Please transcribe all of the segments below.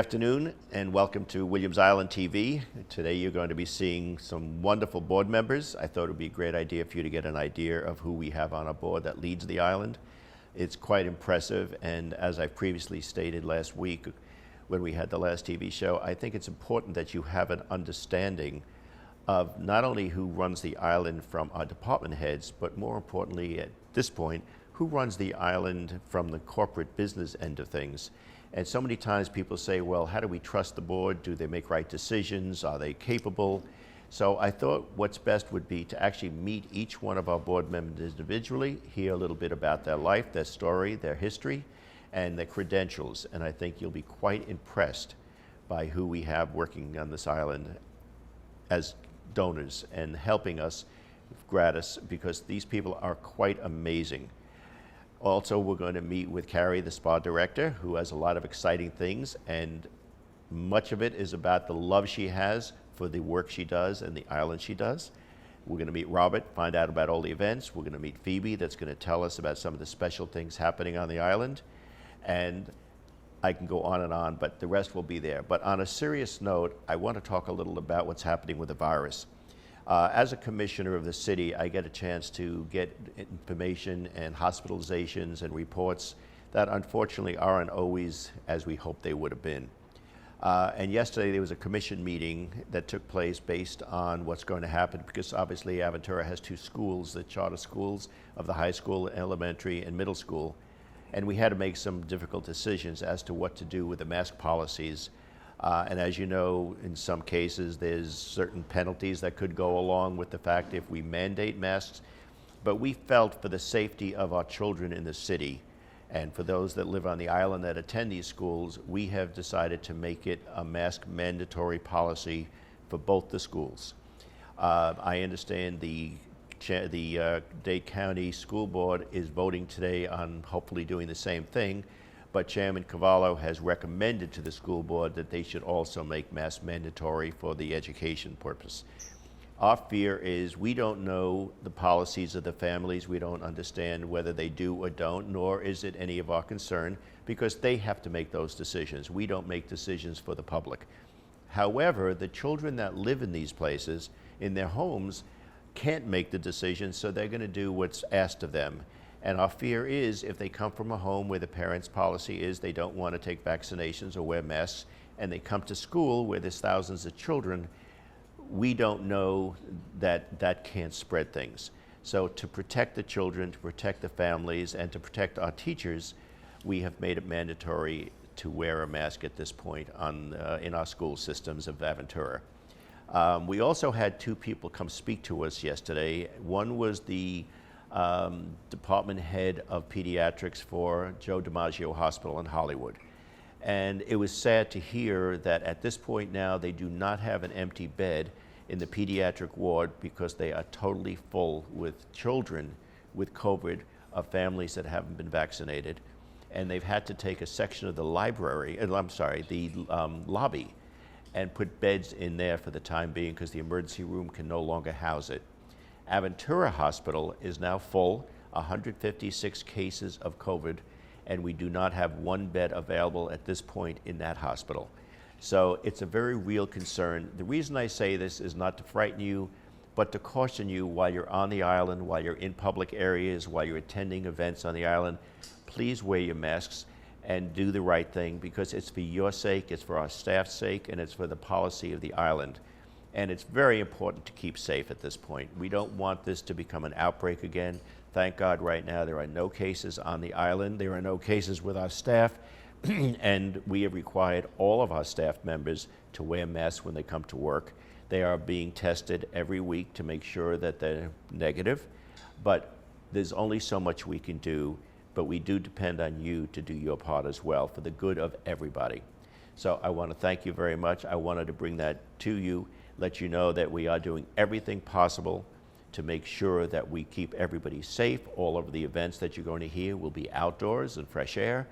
afternoon and welcome to Williams Island TV. Today you're going to be seeing some wonderful board members. I thought it would be a great idea for you to get an idea of who we have on our board that leads the island. It's quite impressive, and as I previously stated last week when we had the last TV show, I think it's important that you have an understanding of not only who runs the island from our department heads, but more importantly at this point, who runs the island from the corporate business end of things. And so many times people say, well, how do we trust the board? Do they make right decisions? Are they capable? So I thought what's best would be to actually meet each one of our board members individually, hear a little bit about their life, their story, their history, and their credentials. And I think you'll be quite impressed by who we have working on this island as donors and helping us gratis, because these people are quite amazing. Also, we're going to meet with Carrie, the spa director, who has a lot of exciting things, and much of it is about the love she has for the work she does and the island she does. We're going to meet Robert, find out about all the events. We're going to meet Phoebe, that's going to tell us about some of the special things happening on the island. And I can go on, but the rest will be there. But on a serious note, I want to talk a little about what's happening with the virus. As a commissioner of the city, I get a chance to get information and hospitalizations and reports that unfortunately aren't always as we hoped they would have been. And yesterday there was a commission meeting that took place based on what's going to happen, because obviously Aventura has two schools, the charter schools of the high school, elementary, and middle school. And we had to make some difficult decisions as to what to do with the mask policies. And as you know, in some cases, there's certain penalties that could go along with the fact if we mandate masks. But we felt for the safety of our children in the city, and for those that live on the island that attend these schools, we have decided to make it a mask mandatory policy for both the schools. I understand the Dade County School Board is voting today on hopefully doing the same thing. But Chairman Cavallo has recommended to the school board that they should also make masks mandatory for the education purpose. Our fear is we don't know the policies of the families. We don't understand whether they do or don't, nor is it any of our concern, because they have to make those decisions. We don't make decisions for the public. However, the children that live in these places, in their homes, can't make the decision, so they're going to do what's asked of them. And our fear is if they come from a home where the parents' policy is they don't want to take vaccinations or wear masks, and they come to school where there's thousands of children, we don't know that that can't spread things. So to protect the children, to protect the families, and to protect our teachers, we have made it mandatory to wear a mask at this point in our school systems of Aventura. We also had two people come speak to us yesterday. One was the department head of pediatrics for Joe DiMaggio Hospital in Hollywood. And it was sad to hear that at this point now they do not have an empty bed in the pediatric ward because they are totally full with children with COVID of families that haven't been vaccinated. And they've had to take a section of the lobby and put beds in there for the time being because the emergency room can no longer house it. Aventura Hospital is now full, 156 cases of COVID, and we do not have one bed available at this point in that hospital. So it's a very real concern. The reason I say this is not to frighten you, but to caution you while you're on the island, while you're in public areas, while you're attending events on the island, please wear your masks and do the right thing, because it's for your sake, it's for our staff's sake, and it's for the policy of the island. And it's very important to keep safe at this point. We don't want this to become an outbreak again. Thank God right now there are no cases on the island. There are no cases with our staff. And we have required all of our staff members to wear masks when they come to work. They are being tested every week to make sure that they're negative. But there's only so much we can do. But we do depend on you to do your part as well for the good of everybody. So I want to thank you very much. I wanted to bring that to you, let you know that we are doing everything possible to make sure that we keep everybody safe. All of the events that you're going to hear will be outdoors and fresh air.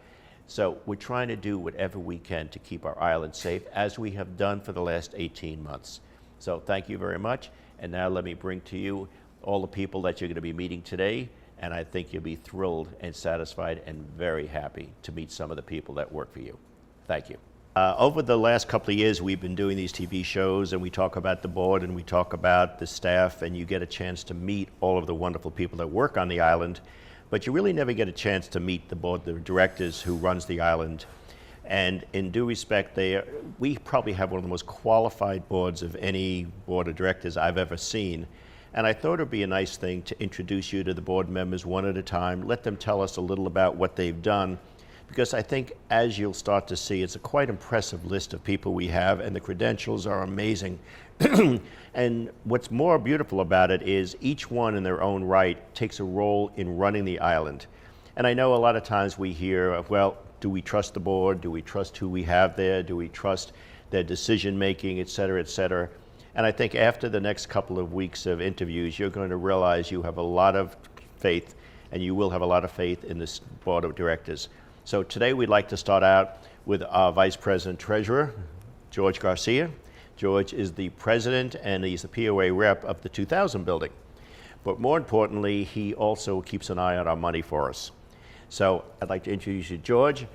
So we're trying to do whatever we can to keep our island safe, as we have done for the last 18 months. So thank you very much. And now let me bring to you all the people that you're going to be meeting today. And I think you'll be thrilled and satisfied and very happy to meet some of the people that work for you. Thank you. Over the last couple of years, we've been doing these TV shows, and we talk about the board, and we talk about the staff, and you get a chance to meet all of the wonderful people that work on the island, but you really never get a chance to meet the board of directors who runs the island. And in due respect, we probably have one of the most qualified boards of any board of directors I've ever seen. And I thought it would be a nice thing to introduce you to the board members one at a time, let them tell us a little about what they've done, because I think, as you'll start to see, it's a quite impressive list of people we have, and the credentials are amazing. And what's more beautiful about it is each one in their own right takes a role in running the island. And I know a lot of times we hear of, well, do we trust the board? Do we trust who we have there? Do we trust their decision making, et cetera, et cetera? And I think after the next couple of weeks of interviews, you're going to realize you have a lot of faith, and you will have a lot of faith in this board of directors. So today we'd like to start out with our Vice President Treasurer, George Garcia. George is the president and he's the POA rep of the 2000 building. But more importantly, he also keeps an eye on our money for us. So I'd like to introduce you to George,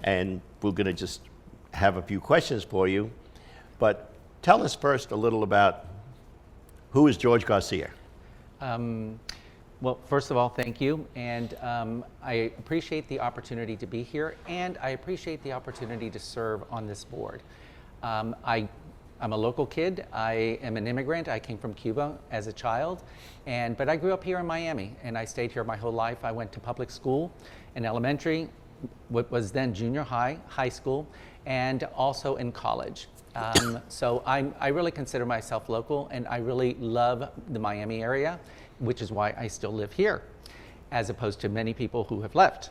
and we're going to just have a few questions for you. But tell us first a little about who is George Garcia? Well, first of all, thank you, and I appreciate the opportunity to be here, and I appreciate the opportunity to serve on this board. I'm a local kid. I am an immigrant. I came from Cuba as a child, but I grew up here in Miami, and I stayed here my whole life. I went to public school in elementary, what was then junior high, high school, and also in college. So I really consider myself local, and I really love the Miami area, which is why I still live here, as opposed to many people who have left.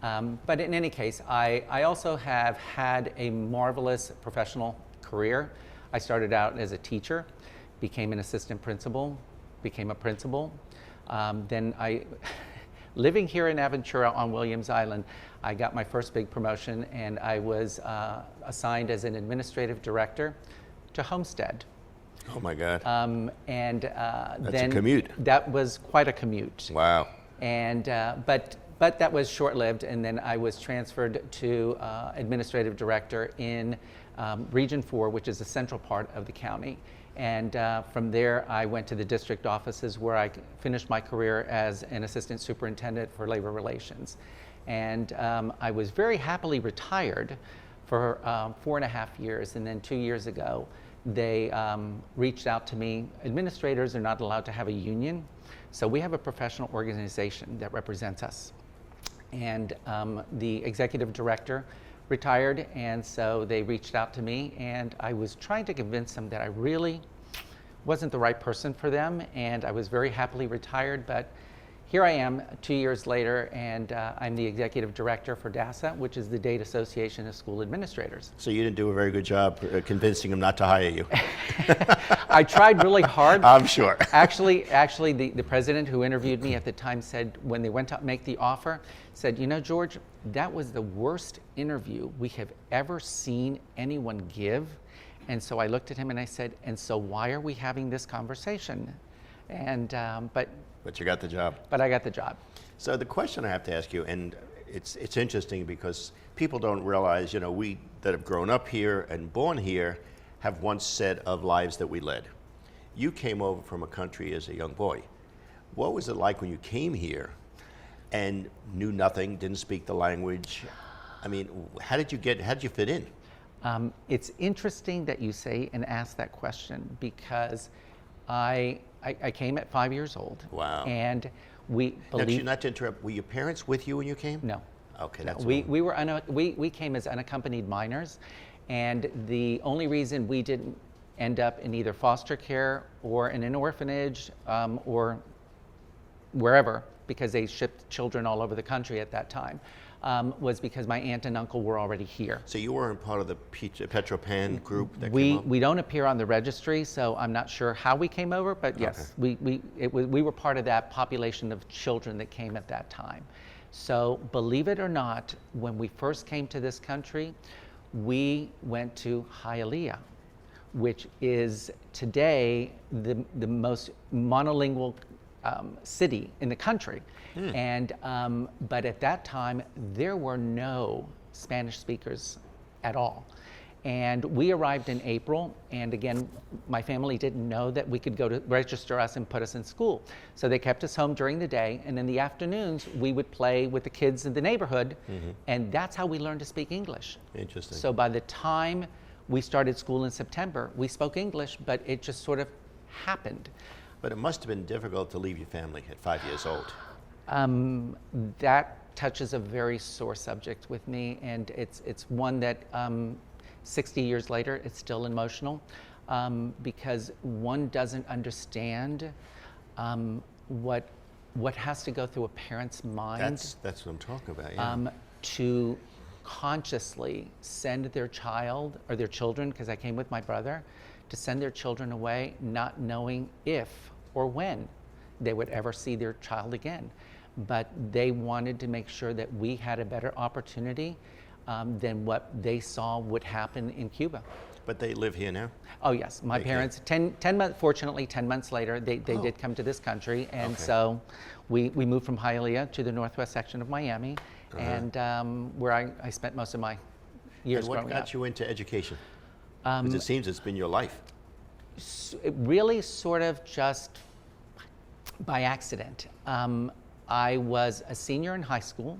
But in any case, I also have had a marvelous professional career. I started out as a teacher, became an assistant principal, became a principal. Living here in Aventura on Williams Island, I got my first big promotion, and I was assigned as an administrative director to Homestead. Oh my God. That's a commute. That was quite a commute. Wow. And but that was short-lived, and then I was transferred to administrative director in Region 4, which is the central part of the county. And from there, I went to the district offices, where I finished my career as an assistant superintendent for labor relations. And I was very happily retired for 4.5 years, and then 2 years ago, they reached out to me. Administrators are not allowed to have a union, so we have a professional organization that represents us. And the executive director retired, and so they reached out to me, and I was trying to convince them that I really wasn't the right person for them, and I was very happily retired, but here I am 2 years later, and I'm the executive director for DASA, which is the Date Association of School Administrators. So you didn't do a very good job convincing them not to hire you. I tried really hard. I'm sure. Actually, the president who interviewed me at the time said, when they went to make the offer, said, you know, George, that was the worst interview we have ever seen anyone give. And so I looked at him and I said, and so why are we having this conversation? And But you got the job. But I got the job. So the question I have to ask you, and it's interesting because people don't realize, you know, we that have grown up here and born here have one set of lives that we led. You came over from a country as a young boy. What was it like when you came here and knew nothing, didn't speak the language? I mean, how did you fit in? It's interesting that you say and ask that question, because I came at 5 years old. Wow. And we believe. Now, not to interrupt, were your parents with you when you came? No. Okay, that's we came as unaccompanied minors, and the only reason we didn't end up in either foster care or in an orphanage or wherever, because they shipped children all over the country at that time, was because my aunt and uncle were already here. So you weren't part of the Petropan group that came We up? we don't appear on the registry, so I'm not sure how we came over, but yes, we were part of that population of children that came at that time. So believe it or not, when we first came to this country, we went to Hialeah, which is today the most monolingual city in the country. And but at that time there were no Spanish speakers at all. And we arrived in April, and again, my family didn't know that we could go to register us and put us in school. So they kept us home during the day, and in the afternoons, we would play with the kids in the neighborhood, and that's how we learned to speak English. Interesting. So by the time we started school in September, we spoke English, but it just sort of happened. But it must have been difficult to leave your family at 5 years old. That touches a very sore subject with me, and it's one that 60 years later, it's still emotional, because one doesn't understand what has to go through a parent's mind. That's what I'm talking about, yeah. To consciously send their child, or their children, because I came with my brother, to send their children away not knowing if or when they would ever see their child again. But they wanted to make sure that we had a better opportunity than what they saw would happen in Cuba. But they live here now? Oh yes, my parents, 10 months, fortunately 10 months later, they did come to this country, and so we moved from Hialeah to the northwest section of Miami, and where I spent most of my years growing up. And what got you into education? Because it seems it's been your life. It really sort of just by accident. I was a senior in high school,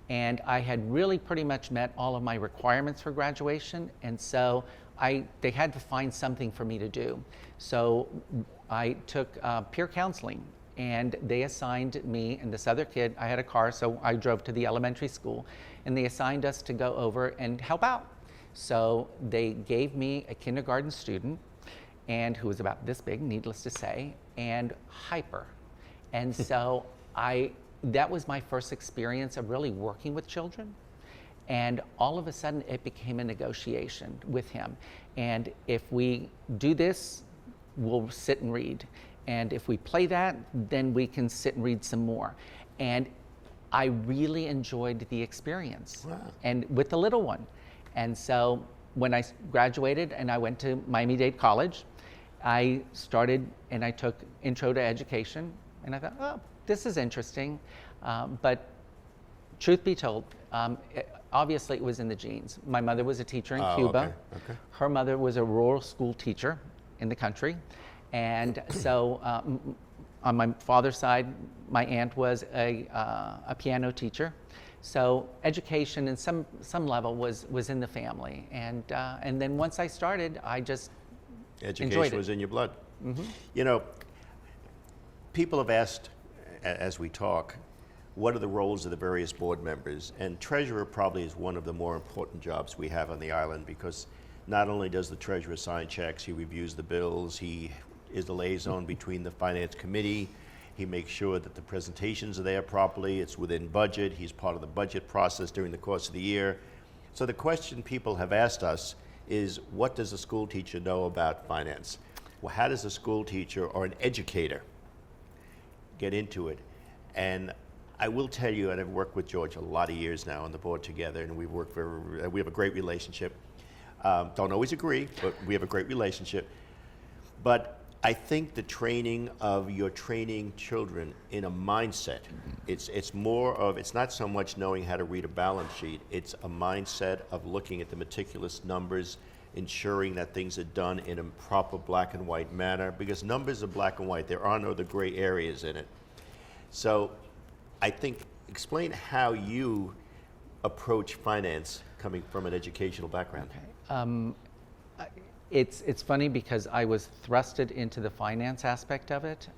and I had really pretty much met all of my requirements for graduation, and so they had to find something for me to do. So I took peer counseling, and they assigned me and this other kid, I had a car, so I drove to the elementary school, and they assigned us to go over and help out. So they gave me a kindergarten student, and who was about this big, needless to say, and hyper. And so that was my first experience of really working with children. And all of a sudden it became a negotiation with him. And if we do this, we'll sit and read. And if we play that, then we can sit and read some more. And I really enjoyed the experience. Wow. And with the little one. And so when I graduated and I went to Miami-Dade College, I started and I took Intro to Education, and I thought, oh, this is interesting. But truth be told, obviously it was in the genes. My mother was a teacher in Cuba. Okay. Her mother was a rural school teacher in the country. And so on my father's side, my aunt was a piano teacher. So education in some level was in the family. And then once I started, I just enjoyed it. Education was in your blood. You know, people have asked, as we talk, what are the roles of the various board members? And treasurer probably is one of the more important jobs we have on the island, because not only does the treasurer sign checks, he reviews the bills, he is the liaison between the finance committee, he makes sure that the presentations are there properly, it's within budget, he's part of the budget process during the course of the year. So the question people have asked us is, what does a school teacher know about finance? Well, how does a school teacher or an educator get into it? And I will tell you, and I've worked with George a lot of years now on the board together, and we have a great relationship. Don't always agree, but we have a great relationship. But I think the training of your training children in a mindset, it's more of, it's not so much knowing how to read a balance sheet, it's a mindset of looking at the meticulous numbers, ensuring that things are done in a proper black and white manner, because numbers are black and white, there are no other gray areas in it. So I think, explain how you approach finance coming from an educational background. Okay. It's funny because I was thrusted into the finance aspect of it.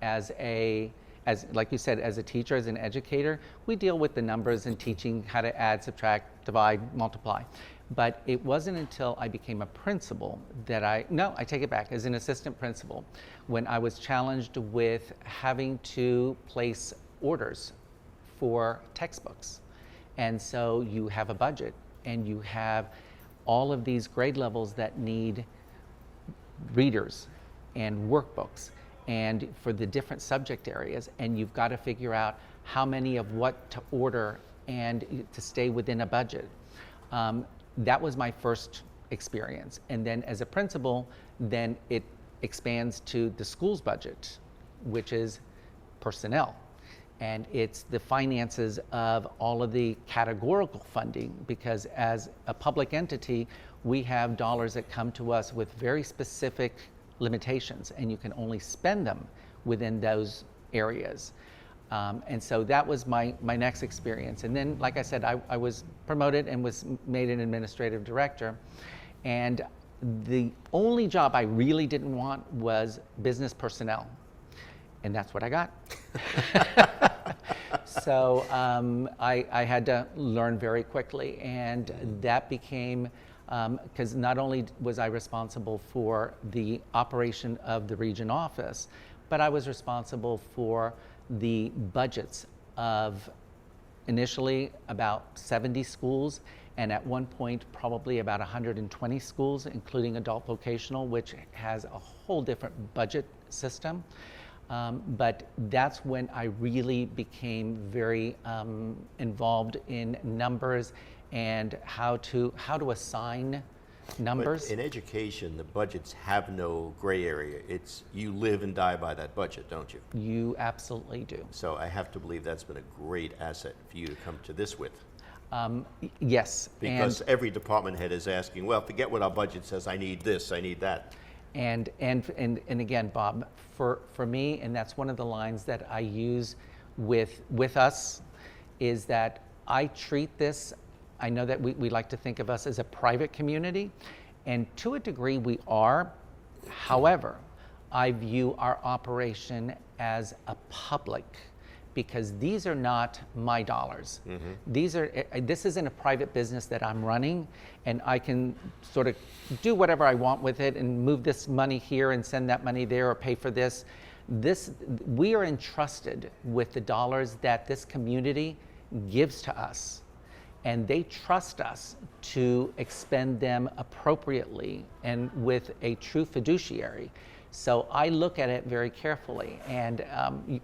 As like you said, as a teacher, as an educator, we deal with the numbers and teaching how to add, subtract, divide, multiply. But it wasn't until I became a principal that I take it back, as an assistant principal, when I was challenged with having to place orders for textbooks. And so you have a budget and you have all of these grade levels that need readers and workbooks and for the different subject areas, and you've got to figure out how many of what to order and to stay within a budget. That was my first experience. And then as a principal, then it expands to the school's budget, which is personnel. And it's the finances of all of the categorical funding, because as a public entity, we have dollars that come to us with very specific limitations, and you can only spend them within those areas. And so that was my next experience. And then, like I said, I was promoted and was made an administrative director. And the only job I really didn't want was business personnel. And that's what I got. So I had to learn very quickly. And that became, because not only was I responsible for the operation of the region office, but I was responsible for the budgets of initially about 70 schools, and at one point probably about 120 schools, including adult vocational, which has a whole different budget system. But that's when I really became very involved in numbers and how to assign numbers. But in education, the budgets have no gray area. It's you live and die by that budget, don't you? You absolutely do. So I have to believe that's been a great asset for you to come to this with. Yes. Because every department head is asking, well, forget what our budget says, I need this, I need that. And again, Bob, for me, and that's one of the lines that I use with us, is that I treat this, I know that we like to think of us as a private community, and to a degree we are. However, I view our operation as a public, because these are not my dollars. Mm-hmm. This isn't a private business that I'm running, and I can sort of do whatever I want with it and move this money here and send that money there or pay for this. We are entrusted with the dollars that this community gives to us, and they trust us to expend them appropriately and with a true fiduciary. So I look at it very carefully, and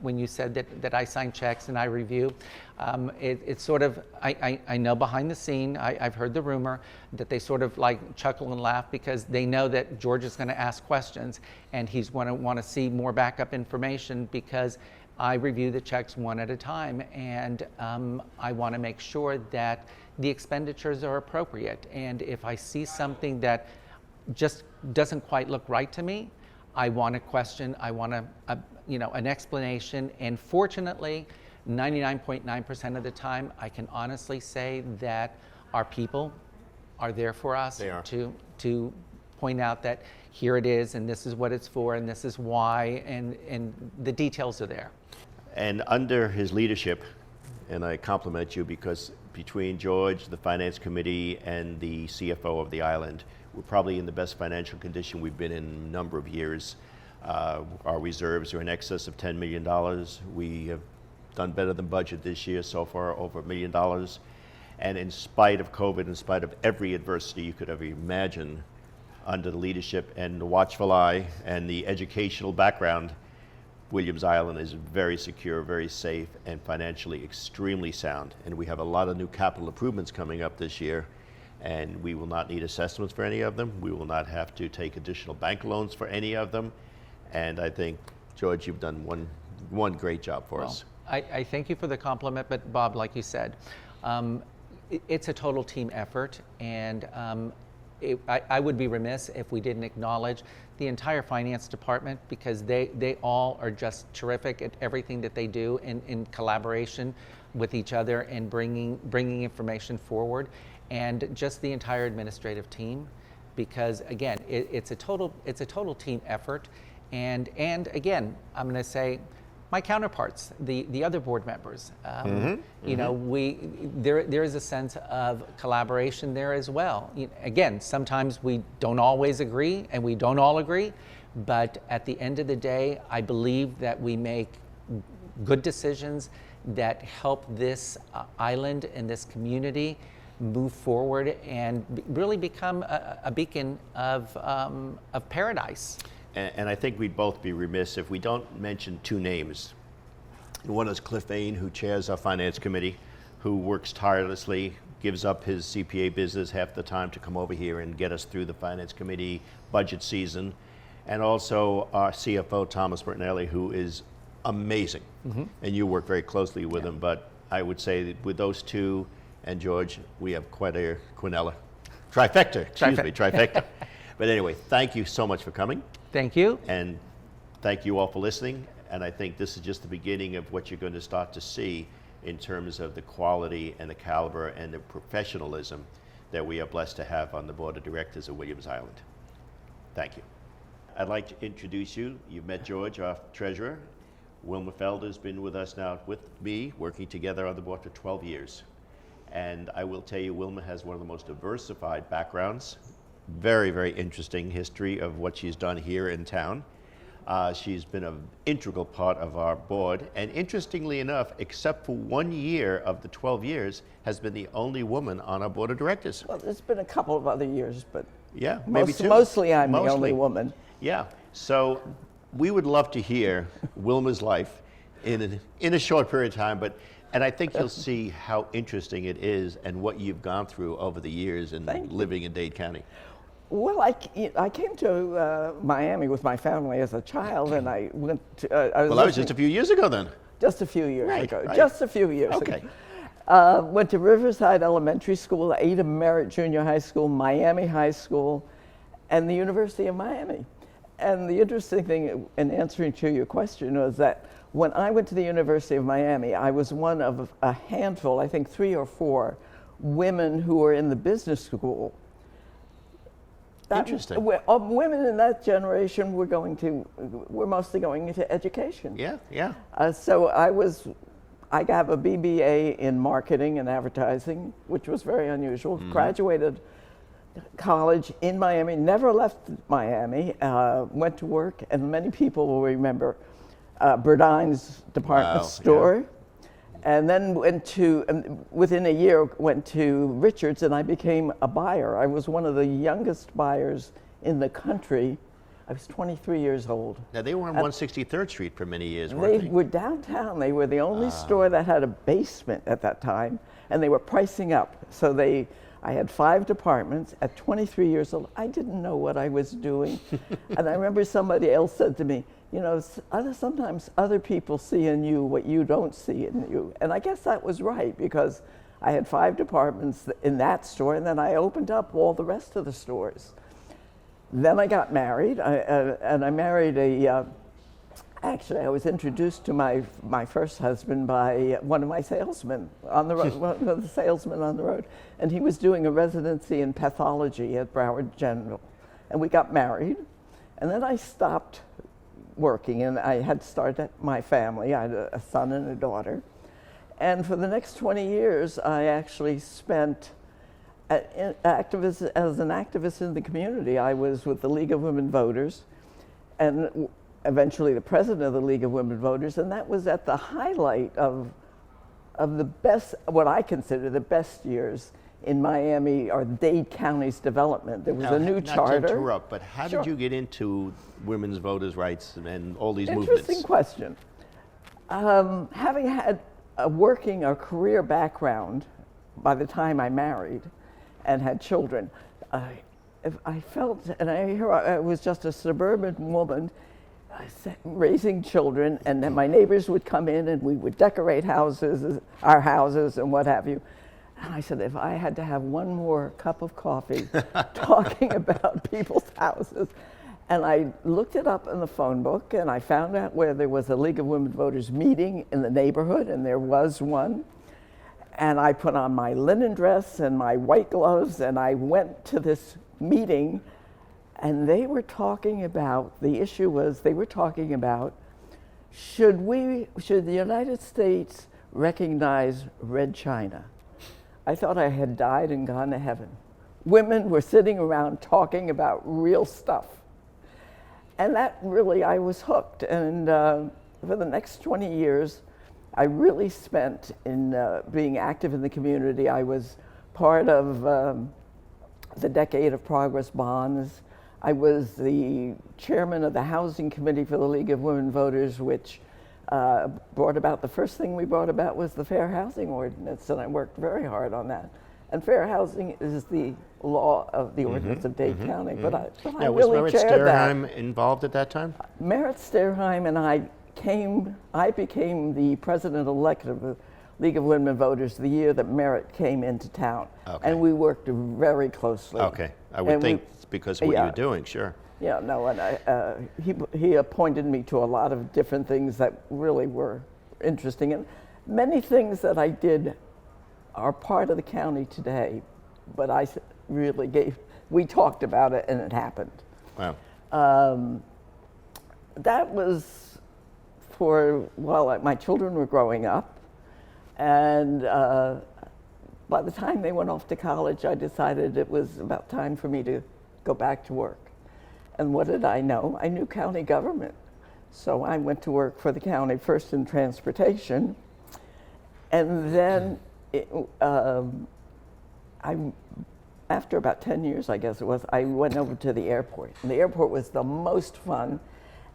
when you said that I sign checks and I review, it's sort of, I know behind the scene, I've heard the rumor that they sort of like chuckle and laugh because they know that George is going to ask questions and he's going to want to see more backup information, because I review the checks one at a time, and I want to make sure that the expenditures are appropriate. And if I see something that just doesn't quite look right to me, I want a question, I want an explanation. And fortunately, 99.9% of the time, I can honestly say that our people are there for us to point out that here it is, and this is what it's for, and this is why, and the details are there. And under his leadership, and I compliment you because between George, the Finance Committee, and the CFO of the island, we're probably in the best financial condition we've been in a number of years. Our reserves are in excess of $10 million. We have done better than budget this year so far, over $1 million. And in spite of COVID, in spite of every adversity you could ever imagine, under the leadership and the watchful eye and the educational background, Williams Island is very secure, very safe, and financially extremely sound. And we have a lot of new capital improvements coming up this year, and we will not need assessments for any of them. We will not have to take additional bank loans for any of them. And I think, George, you've done one great job for us. I thank you for the compliment, but Bob, like you said, it's a total team effort, and I would be remiss if we didn't acknowledge the entire finance department, because they all are just terrific at everything that they do in collaboration with each other and bringing information forward, and just the entire administrative team, because again, it's a total team effort, and again, I'm going to say, my counterparts, the other board members, you know, there is a sense of collaboration there as well. Again, sometimes we don't always agree, and we don't all agree, but at the end of the day, I believe that we make good decisions that help this island and this community move forward and really become a beacon of paradise. And I think we'd both be remiss if we don't mention two names. One is Cliff Vane, who chairs our Finance Committee, who works tirelessly, gives up his CPA business half the time to come over here and get us through the Finance Committee budget season. And also our CFO, Thomas Bertinelli, who is amazing. And you work very closely with him, but I would say that with those two and George, we have quite a quinella. Trifecta, excuse me, trifecta. But anyway, thank you so much for coming. Thank you. And thank you all for listening. And I think this is just the beginning of what you're going to start to see in terms of the quality and the caliber and the professionalism that we are blessed to have on the board of directors of Williams Island. Thank you. I'd like to introduce you. You've met George, our treasurer. Wilma Felder's been with us now with me, working together on the board for 12 years. And I will tell you, Wilma has one of the most diversified backgrounds. Very, very interesting history of what she's done here in town. She's been an integral part of our board, and interestingly enough, except for 1 year of the 12 years, has been the only woman on our board of directors. Well, there's been a couple of other years, but yeah, maybe two. Mostly I'm the only woman. Yeah, so we would love to hear Wilma's life in a short period of time, and I think you'll see how interesting it is and what you've gone through over the years in living in Dade County. Well, I came to Miami with my family as a child, and I went to... that was just a few years ago then. Just a few years ago. Right. Just a few years ago. Went to Riverside Elementary School, Ada Merritt Junior High School, Miami High School, and the University of Miami. And the interesting thing in answering to your question was that when I went to the University of Miami, I was one of a handful, I think 3 or 4, women who were in the business school. Interesting. Women in that generation were mostly going into education. Yeah. So I have a BBA in marketing and advertising, which was very unusual. Graduated college in Miami, never left Miami, went to work, and many people will remember Burdine's department store. Yeah. And then within a year, went to Richards, and I became a buyer. I was one of the youngest buyers in the country. I was 23 years old. Now, they were on 163rd Street for many years, weren't they? They were downtown. They were the only store that had a basement at that time, and they were pricing up. So I had 5 departments at 23 years old. I didn't know what I was doing. And I remember somebody else said to me, you know, sometimes other people see in you what you don't see in you. And I guess that was right, because I had 5 departments in that store, and then I opened up all the rest of the stores. Then I got married, and I married actually I was introduced to my first husband by one of my salesmen on the road, one of the salesmen on the road. And he was doing a residency in pathology at Broward General. And we got married, and then I stopped working, and I had started my family. I had a son and a daughter. And for the next 20 years, I actually spent as an activist in the community. I was with the League of Women Voters, and eventually the president of the League of Women Voters, and that was at the highlight of the best, what I consider the best years in Miami or Dade County's development. There was a new charter. Not to interrupt, but how did you get into women's voters' rights and all these movements? Interesting question. Having had a career background by the time I married and had children, I felt, and I was just a suburban woman raising children, and then my neighbors would come in and we would decorate our houses and what have you. And I said, if I had to have one more cup of coffee talking about people's houses. And I looked it up in the phone book, and I found out where there was a League of Women Voters meeting in the neighborhood, and there was one. And I put on my linen dress and my white gloves, and I went to this meeting, and they were talking about, the issue was, they were talking about, should the United States recognize Red China? I thought I had died and gone to heaven. Women were sitting around talking about real stuff. And that really, I was hooked. And for the next 20 years, I really spent in being active in the community. I was part of the Decade of Progress bonds. I was the chairman of the Housing Committee for the League of Women Voters, which brought about, the first thing we brought about was the Fair Housing Ordinance, and I worked very hard on that. And fair housing is the law of the ordinance of Dade County, but I really chaired that. Was Merritt Sterheim involved at that time? Merritt Sterheim and I became the president-elect of League of Women Voters the year that Merritt came into town. Okay. And we worked very closely. Okay, I would think it's because of what yeah. you're doing, sure. Yeah, no, and he appointed me to a lot of different things that really were interesting. And many things that I did are part of the county today, but we talked about it and it happened. Wow. That was while my children were growing up. And by the time they went off to college, I decided it was about time for me to go back to work. And what did I know? I knew county government. So I went to work for the county, first in transportation. And then after about 10 years, I guess it was, I went over to the airport. And the airport was the most fun.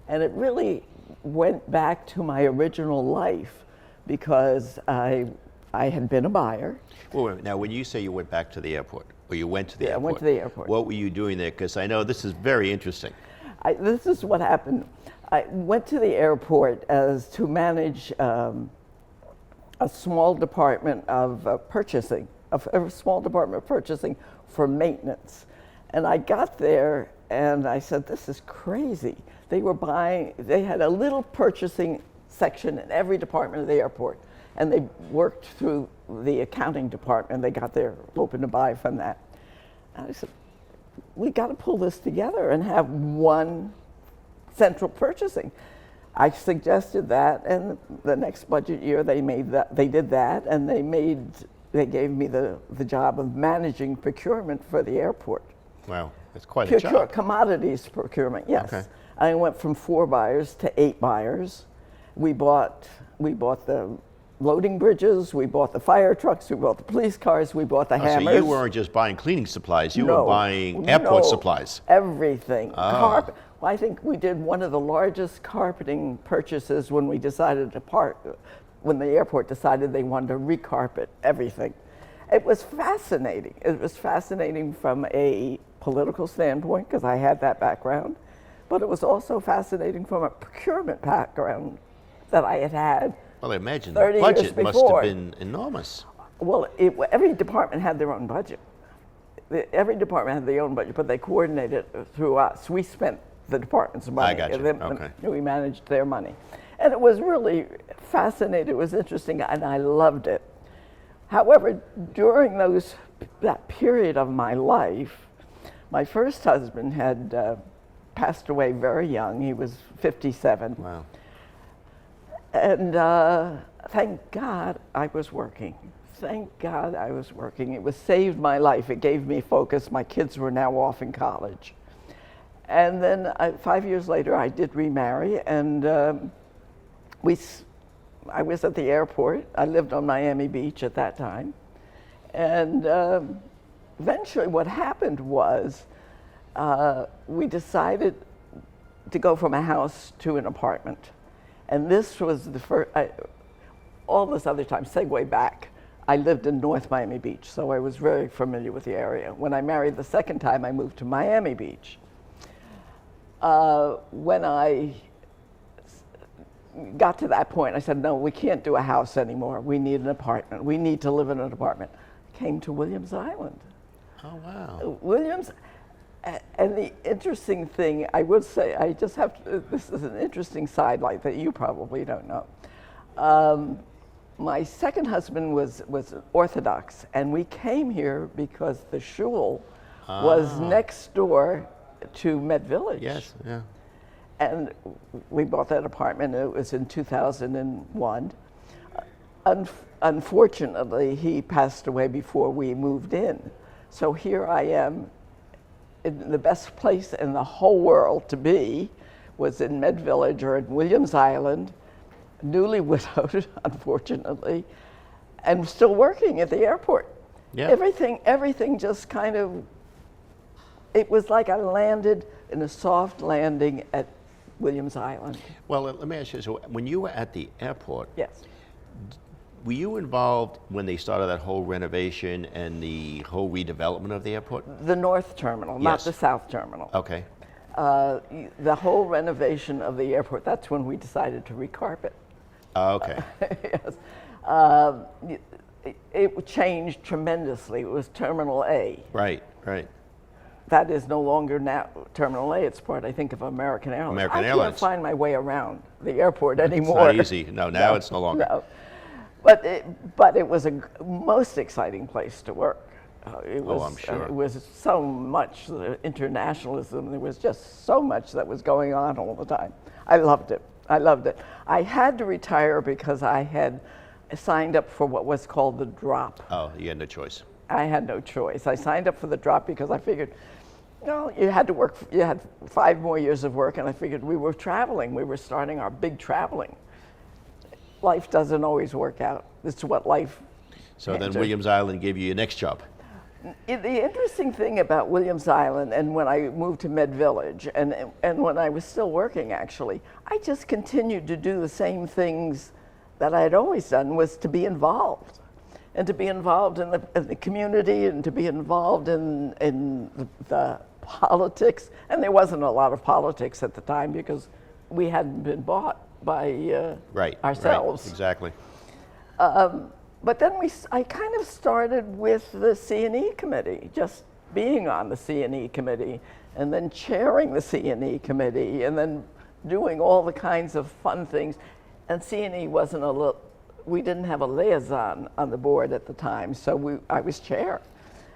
And it really went back to my original life because I had been a buyer. Well, wait, now, when you say you went back to the airport, or you went to the airport. I went to the airport. What were you doing there? Because I know this is very interesting. This is what happened. I went to the airport as to manage a small department of purchasing, a small department of purchasing for maintenance. And I got there and I said, this is crazy. They had a little purchasing section in every department of the airport. And they worked through the accounting department. They got their open to buy from that. And I said, we got to pull this together and have one central purchasing. I suggested that, and the next budget year they did that, and they gave me the job of managing procurement for the airport. Wow, that's quite a job. Commodities procurement, yes. Okay. I went from 4 buyers to 8 buyers. We bought the loading bridges, we bought the fire trucks, we bought the police cars, we bought the hammers. So you weren't just buying cleaning supplies, you were buying airport supplies. Everything. Oh. I think we did one of the largest carpeting purchases when we decided when the airport decided they wanted to recarpet everything. It was fascinating. It was fascinating from a political standpoint because I had that background, but it was also fascinating from a procurement background that I had. Well, I imagine the budget must have been enormous. Well, every department had their own budget. Every department had their own budget, but they coordinated through us. We spent the department's money. I got you. Okay. We managed their money. And it was really fascinating. It was interesting, and I loved it. However, during that period of my life, my first husband had passed away very young. He was 57. Wow. And thank God I was working. Thank God I was working. It saved my life. It gave me focus. My kids were now off in college. And then 5 years later, I did remarry, and I was at the airport. I lived on Miami Beach at that time. And eventually what happened was we decided to go from a house to an apartment. And this was the first, all this other time, segue back, I lived in North Miami Beach, so I was very familiar with the area. When I married the second time, I moved to Miami Beach. When I got to that point, I said, no, we can't do a house anymore. We need an apartment. We need to live in an apartment. Came to Williams Island. Oh, wow. Williams, and the interesting thing, I would say, I just have to, this is an interesting sidelight that you probably don't know. My second husband was Orthodox, and we came here because the shul was next door to Met Village. Yes, yeah. And we bought that apartment. It was in 2001. Unfortunately, he passed away before we moved in. So here I am, in the best place in the whole world to be was in Met Village or in Williams Island, newly widowed, unfortunately, and still working at the airport. Yeah. Everything just kind of, it was like I landed in a soft landing at Williams Island. Well, let me ask you, so when you were at the airport, Yes. were you involved when they started that whole renovation and the whole redevelopment of the airport? The North Terminal, not Yes. the South Terminal. Okay. The whole renovation of the airport, that's when we decided to recarpet. Okay. Yes. it changed tremendously. It was Terminal A. Right, right. That is no longer now Terminal A. It's part, I think, of American Airlines. American I Airlines. can't find my way around the airport anymore. It's not easy. No, now it's no longer. No. But it was a most exciting place to work. It was, I'm sure. It was so much internationalism. There was just so much that was going on all the time. I loved it. I loved it. I had to retire because I had signed up for what was called the drop. Oh, you had no choice. I had no choice. I signed up for the drop because I figured, you had to work, you had 5 more years of work, and I figured we were traveling. We were starting our big traveling. Life doesn't always work out. It's what life. So then Williams Island gave you your next job. The interesting thing about Williams Island, and when I moved to Med Village, and when I was still working, actually, I just continued to do the same things that I had always done, was to be involved. And to be involved in the community, and to be involved in the politics. And there wasn't a lot of politics at the time because we hadn't been bought by ourselves. Right, exactly. But then I kind of started with the C&E committee, just being on the C&E committee, and then chairing the C&E committee, and then doing all the kinds of fun things. And C&E wasn't we didn't have a liaison on the board at the time, so I was chair.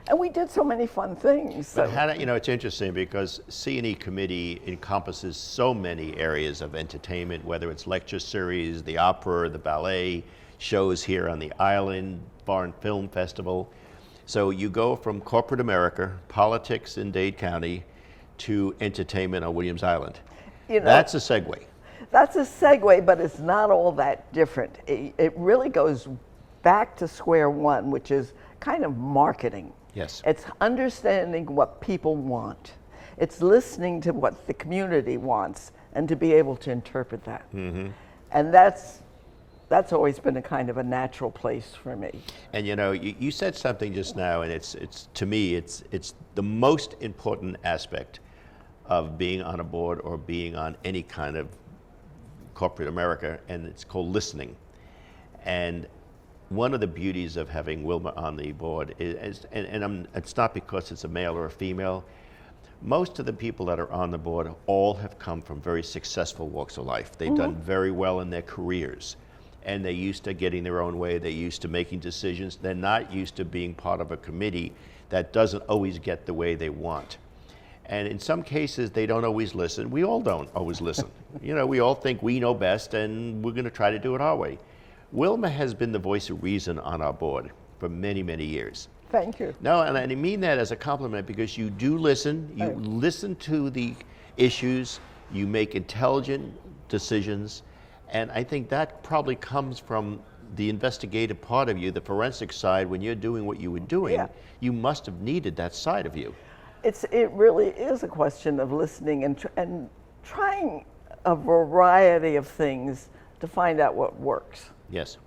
And we did so many fun things. But it's interesting because C&E committee encompasses so many areas of entertainment, whether it's lecture series, the opera, the ballet, shows here on the island, Foreign Film Festival. So you go from corporate America, politics in Dade County, to entertainment on Williams Island. That's a segue. That's a segue, but it's not all that different. It really goes back to square one, which is kind of marketing. Yes. It's understanding what people want. It's listening to what the community wants and to be able to interpret that. Mm-hmm. And that's always been a kind of a natural place for me. And you said something just now, and it's to me, it's the most important aspect of being on a board or being on any kind of corporate America, and it's called listening. And one of the beauties of having Wilma on the board is, it's not because it's a male or a female. Most of the people that are on the board all have come from very successful walks of life. They've done very well in their careers, and they're used to getting their own way. They're used to making decisions. They're not used to being part of a committee that doesn't always get the way they want. And in some cases, they don't always listen. We all don't always listen. We all think we know best, and we're going to try to do it our way. Wilma has been the voice of reason on our board for many, many years. Thank you. No, and I mean that as a compliment because you do listen. You listen to the issues. You make intelligent decisions. And I think that probably comes from the investigative part of you, the forensic side. When you're doing what you were doing, you must have needed that side of you. It really is a question of listening and trying a variety of things to find out what works. Yes.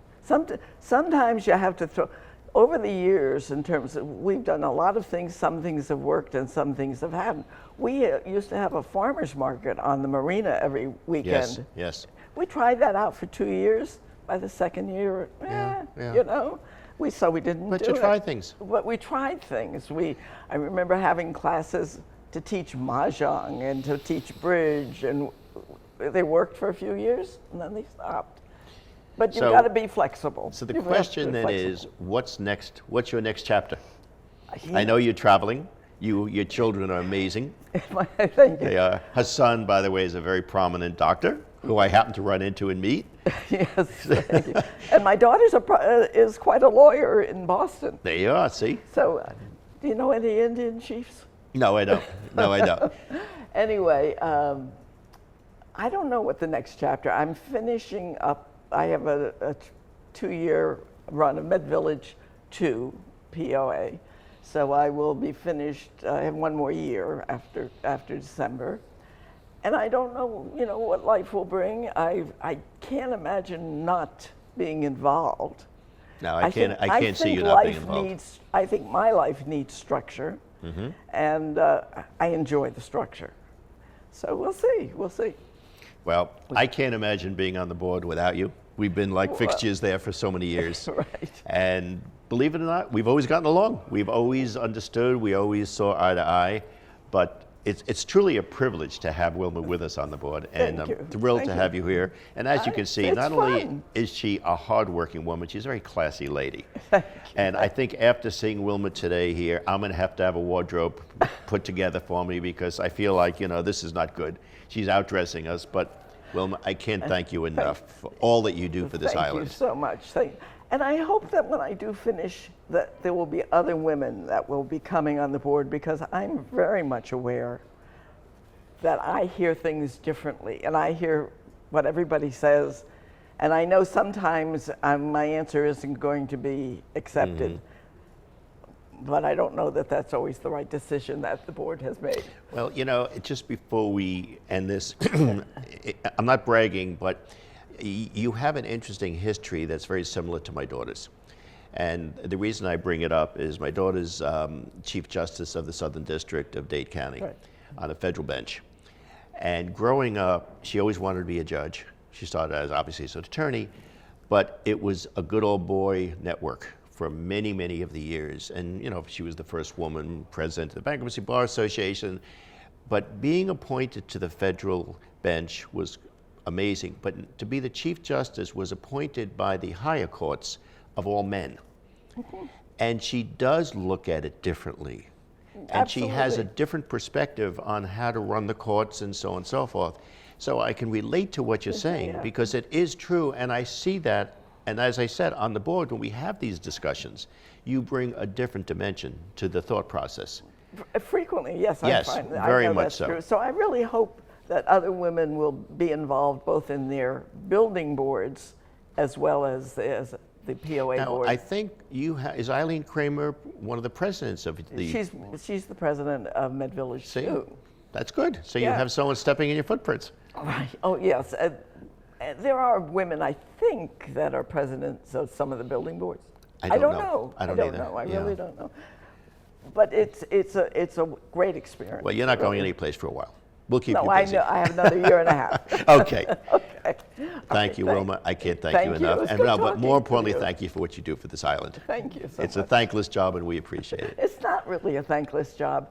Sometimes you have to throw, over the years, in terms of, we've done a lot of things, some things have worked and some things have hadn't. We used to have a farmer's market on the marina every weekend. Yes. We tried that out for 2 years. By the second year, we didn't But do it. you tried things. But we tried things. I remember having classes to teach mahjong and to teach bridge, and they worked for a few years, and then they stopped. But you've got to be flexible. So the question then is, what's next? What's your next chapter? I know you're traveling. Your children are amazing. Thank you. They are. Her son, by the way, is a very prominent doctor who I happen to run into and meet. Yes, thank you. And my daughter is quite a lawyer in Boston. There you are, see? So, do you know any Indian chiefs? No, I don't. No, I don't. Anyway, I don't know what the next chapter. I'm finishing up. I have a 2-year run of Med Village 2, POA. So I will be finished. I have 1 more year after December. And I don't know, what life will bring. I can't imagine not being involved. No, I can't see you not being involved. I think my life needs structure, and I enjoy the structure. So we'll see. Well, I can't imagine being on the board without you. We've been like fixtures there for so many years. Right. And believe it or not, we've always gotten along. We've always understood. We always saw eye to eye. But it's truly a privilege to have Wilma with us on the board. And Thank you. I'm thrilled Thank to you. have you here. And as you can see, It's not only fun. is she a hardworking woman, she's a very classy lady. And I think after seeing Wilma today here, I'm going to have a wardrobe put together for me because I feel like, this is not good. She's outdressing us. But Wilma, I can't thank you enough for all that you do for this island. Thank you so much. And I hope that when I do finish, that there will be other women that will be coming on the board, because I'm very much aware that I hear things differently, and I hear what everybody says, and I know sometimes my answer isn't going to be accepted. But I don't know that that's always the right decision that the board has made. Well, just before we end this, I'm not bragging, but you have an interesting history that's very similar to my daughter's. And the reason I bring it up is my daughter's Chief Justice of the Southern District of Dade County on a federal bench. And growing up, she always wanted to be a judge. She started as obviously as an attorney, but it was a good old boy network for many, many of the years. And, she was the first woman president of the Bankruptcy Bar Association. But being appointed to the federal bench was amazing. But to be the Chief Justice was appointed by the higher courts of all men. And she does look at it differently. And she has a different perspective on how to run the courts and so on and so forth. So I can relate to what you're saying because it is true. And I see that. And as I said, on the board, when we have these discussions, you bring a different dimension to the thought process. Frequently, yes, Yes, I find that. very I know much that's so. True. So I really hope that other women will be involved both in their building boards as well as the POA Now, board. I think is Eileen Kramer one of the presidents of the... She's the president of Med Village too. That's good. So you Yeah. have someone stepping in your footprints. Right. Oh yes. There are women, I think, that are presidents of some of the building boards. I don't know. I don't either. know. I Yeah. really don't know. But it's a great experience. Well, you're not going any place for a while. We'll keep you No, I busy. know. I have another year and a half. Okay. Okay. Thank you, Wilma. I can't thank you Thank you. It enough. was And good but talking more to importantly, you. thank you for what you do for this island. Thank you so It's much. a thankless job, and we appreciate it. It's not really a thankless job.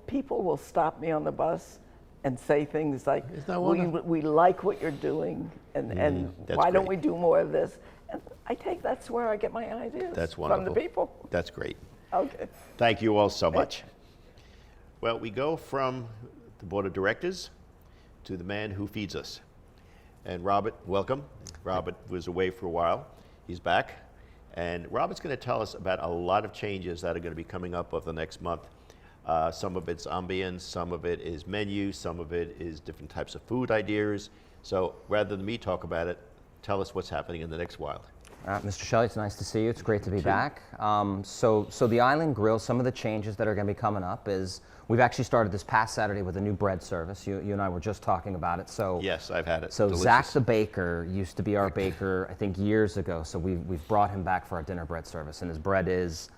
People will stop me on the bus and say things like, Isn't that wonderful? we like what you're doing, and that's why don't great. we do more of this? And that's where I get my ideas. That's From wonderful. the people. That's great. Okay. Thank you all so much. Well, we go from the board of directors to the man who feeds us. And Robert, welcome. Robert was away for a while. He's back. And Robert's going to tell us about a lot of changes that are going to be coming up over the next month. Some of it's ambience, some of it is menu, some of it is different types of food ideas. So rather than me talk about it, tell us what's happening in the next while. Mr. Shelley, it's nice to see you. It's great to be back. So the Island Grill, some of the changes that are going to be coming up is we've actually started this past Saturday with a new bread service. You and I were just talking about it. So Yes, I've had it. So Delicious. Zach the baker used to be our baker, I think years ago. So we've brought him back for our dinner bread service, and his bread is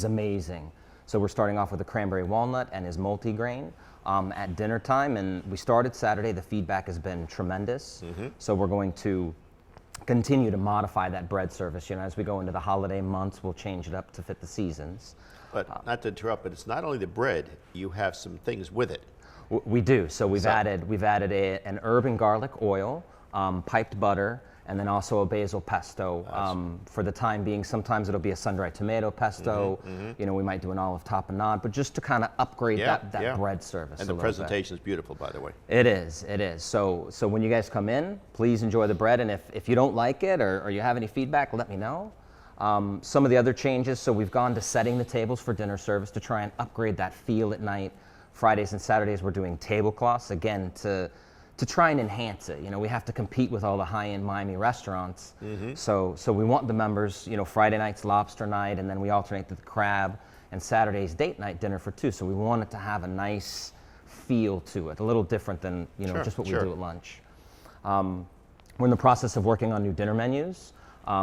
amazing. So we're starting off with a cranberry walnut and his multigrain at dinner time. And we started Saturday. The feedback has been tremendous. So we're going to continue to modify that bread service. As we go into the holiday months, we'll change it up to fit the seasons. But not to interrupt, but it's not only the bread, you have some things with it. We do. So we've added an herb and garlic oil, piped butter, and then also a basil pesto. For the time being, sometimes it'll be a sun-dried tomato pesto. We might do an olive tapenade, but just to kind of upgrade that bread service. And the presentation is beautiful, by the way. It is. So when you guys come in, please enjoy the bread. And if you don't like it or you have any feedback, let me know. Some of the other changes, so we've gone to setting the tables for dinner service to try and upgrade that feel at night. Fridays and Saturdays, we're doing tablecloths, again, to try and enhance it. We have to compete with all the high-end Miami restaurants. So we want the members, Friday night's lobster night, and then we alternate to the crab, and Saturday's date night dinner for two. So we want it to have a nice feel to it, a little different than, just what we do at lunch. We're in the process of working on new dinner menus.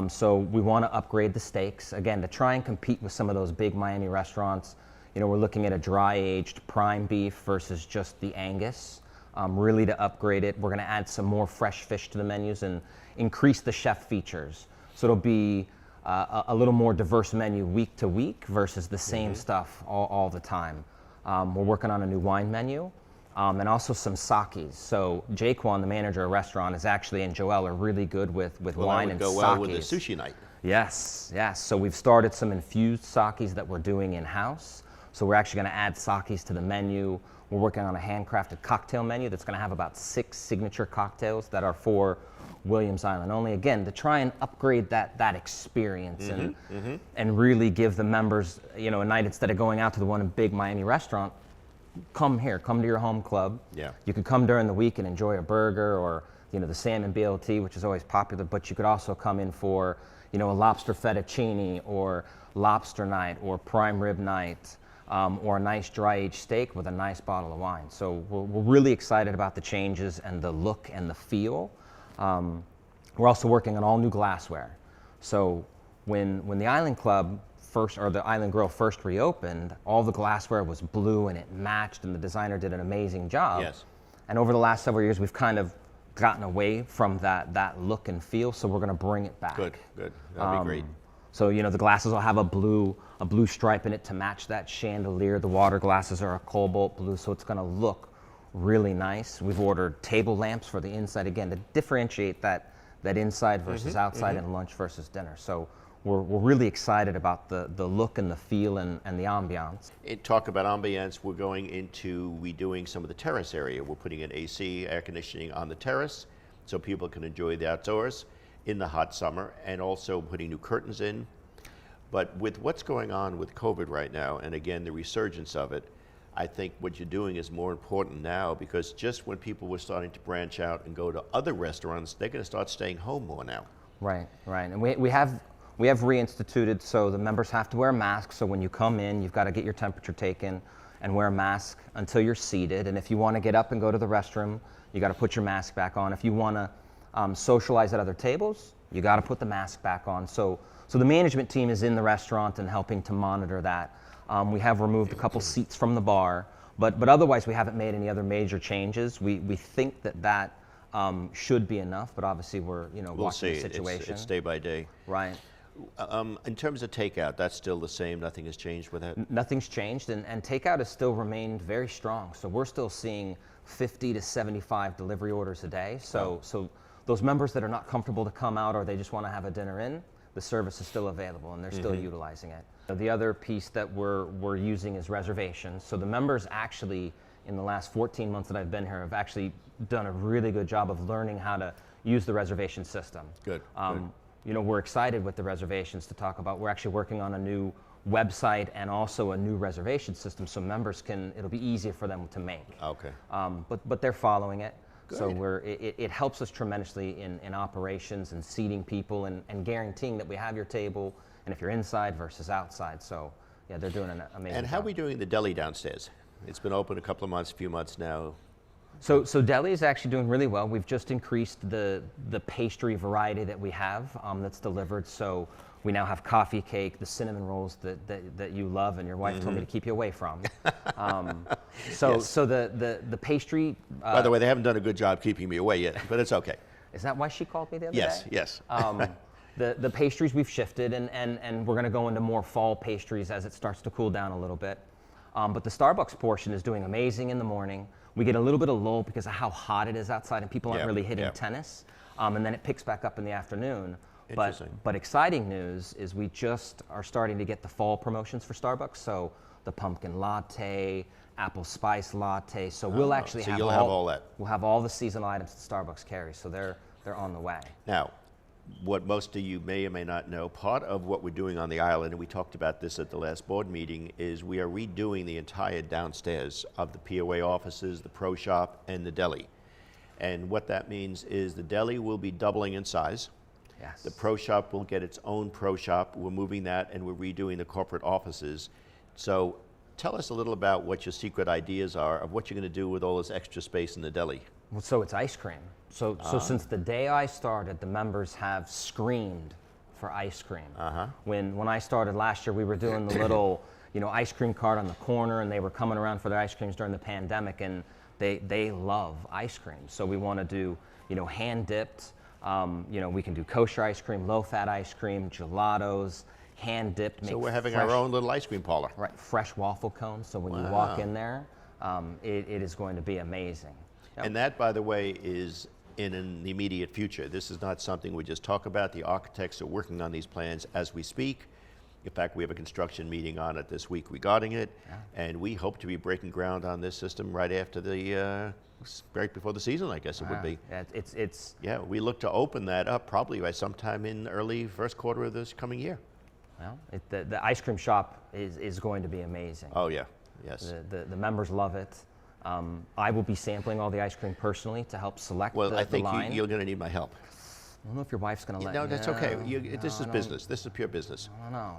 So we want to upgrade the steaks, again, to try and compete with some of those big Miami restaurants. We're looking at a dry-aged prime beef versus just the Angus. really to upgrade it. We're going to add some more fresh fish to the menus and increase the chef features. So it'll be a little more diverse menu week to week versus the same stuff all the time. We're working on a new wine menu. And also some sakis. So Jaquan, the manager of the restaurant, is actually, and Joel are really good with wine and go sakis. well with the sushi night. Yes, yes. So we've started some infused sakis that we're doing in-house. So we're actually going to add sakis to the menu. We're working on a handcrafted cocktail menu that's going to have about 6 signature cocktails that are for Williams Island only. Again, to try and upgrade that experience and really give the members, a night instead of going out to the one big Miami restaurant. Come here, come to your home club. Yeah. You could come during the week and enjoy a burger or, the salmon BLT, which is always popular, but you could also come in for, a lobster fettuccine or lobster night or prime rib night or a nice dry aged steak with a nice bottle of wine. So we're really excited about the changes and the look and the feel. We're also working on all new glassware. So when the Island Club or the Island Grill first reopened, all the glassware was blue and it matched, and the designer did an amazing job. Yes. And over the last several years, we've kind of gotten away from that look and feel, so we're going to bring it back. Good. That'd be great. So the glasses will have a blue stripe in it to match that chandelier. The water glasses are a cobalt blue, so it's going to look really nice. We've ordered table lamps for the inside again to differentiate that inside versus outside and lunch versus dinner. So we're really excited about the look and the feel and the ambiance. Talk about ambiance, we're going into redoing some of the terrace area. We're putting in AC, air conditioning on the terrace so people can enjoy the outdoors in the hot summer, and also putting new curtains in. But with what's going on with COVID right now, and again, the resurgence of it, I think what you're doing is more important now, because just when people were starting to branch out and go to other restaurants, they're going to start staying home more now. Right. And we have reinstituted, so the members have to wear masks. So when you come in, you've got to get your temperature taken and wear a mask until you're seated. And if you want to get up and go to the restroom, you got to put your mask back on. If you want to socialize at other tables, you got to put the mask back on. So the management team is in the restaurant and helping to monitor that. We have removed a couple seats from the bar, but otherwise we haven't made any other major changes. We think that should be enough, but obviously we're watching the situation. It's day by day. Right. In terms of takeout, that's still the same. Nothing has changed with that. Nothing's changed, and takeout has still remained very strong. So we're still seeing 50 to 75 delivery orders a day. So those members that are not comfortable to come out, or they just want to have a dinner in, the service is still available, and they're still utilizing it. The other piece that we're using is reservations. So the members actually, in the last 14 months that I've been here, have actually done a really good job of learning how to use the reservation system. Good. We're excited with the reservations to talk about. We're actually working on a new website and also a new reservation system, so members it'll be easier for them to make. Okay. But they're following it. Good. So it helps us tremendously in operations and seating people and guaranteeing that we have your table, and if you're inside versus outside. So yeah, they're doing an amazing job. And how are we doing the deli downstairs? It's been open a few months now. So deli is actually doing really well. We've just increased the pastry variety that we have that's delivered. So we now have coffee cake, the cinnamon rolls that you love and your wife told me to keep you away from. So the pastry. By the way, they haven't done a good job keeping me away yet, but it's okay. Is that why she called me the other Yes, day? yes. The pastries we've shifted, and we're going to go into more fall pastries as it starts to cool down a little bit. But the Starbucks portion is doing amazing in the morning. We get a little bit of lull because of how hot it is outside and people aren't really hitting tennis. And then it picks back up in the afternoon. But exciting news is we just are starting to get the fall promotions for Starbucks. So the pumpkin latte, apple spice latte. So we'll actually have all that. We'll have all the seasonal items that Starbucks carries. So they're on the way. Now, what most of you may or may not know, part of what we're doing on the island, and we talked about this at the last board meeting, is we are redoing the entire downstairs of the POA offices, the pro shop, and the deli. And what that means is the deli will be doubling in size. Yes. The pro shop will get its own pro shop. We're moving that, and we're redoing the corporate offices. So tell us a little about what your secret ideas are of what you're going to do with all this extra space in the deli. Well, so it's ice cream. So since the day I started, the members have screamed for ice cream. When I started last year, we were doing the little ice cream cart on the corner, and they were coming around for their ice creams during the pandemic, and they love ice cream. So we want to do, hand dipped. We can do kosher ice cream, low-fat ice cream, gelatos, hand dipped. So we're having our own little ice cream parlor. Right, fresh waffle cones. So when you walk in there, it is going to be amazing. And that, by the way, is in the immediate future. This is not something we just talk about. The architects are working on these plans as we speak. In fact, we have a construction meeting on it this week regarding it, and we hope to be breaking ground on this system right after right before the season, I guess it would be. Yeah, we look to open that up probably by sometime in early first quarter of this coming year. Well, the ice cream shop is going to be amazing. Oh yeah, yes. The members love it. I will be sampling all the ice cream personally to help select Well, the I think line. you're going to need my help. I don't know if your wife's going to let me. No, that's okay. No, This is business. This is pure business. I don't know.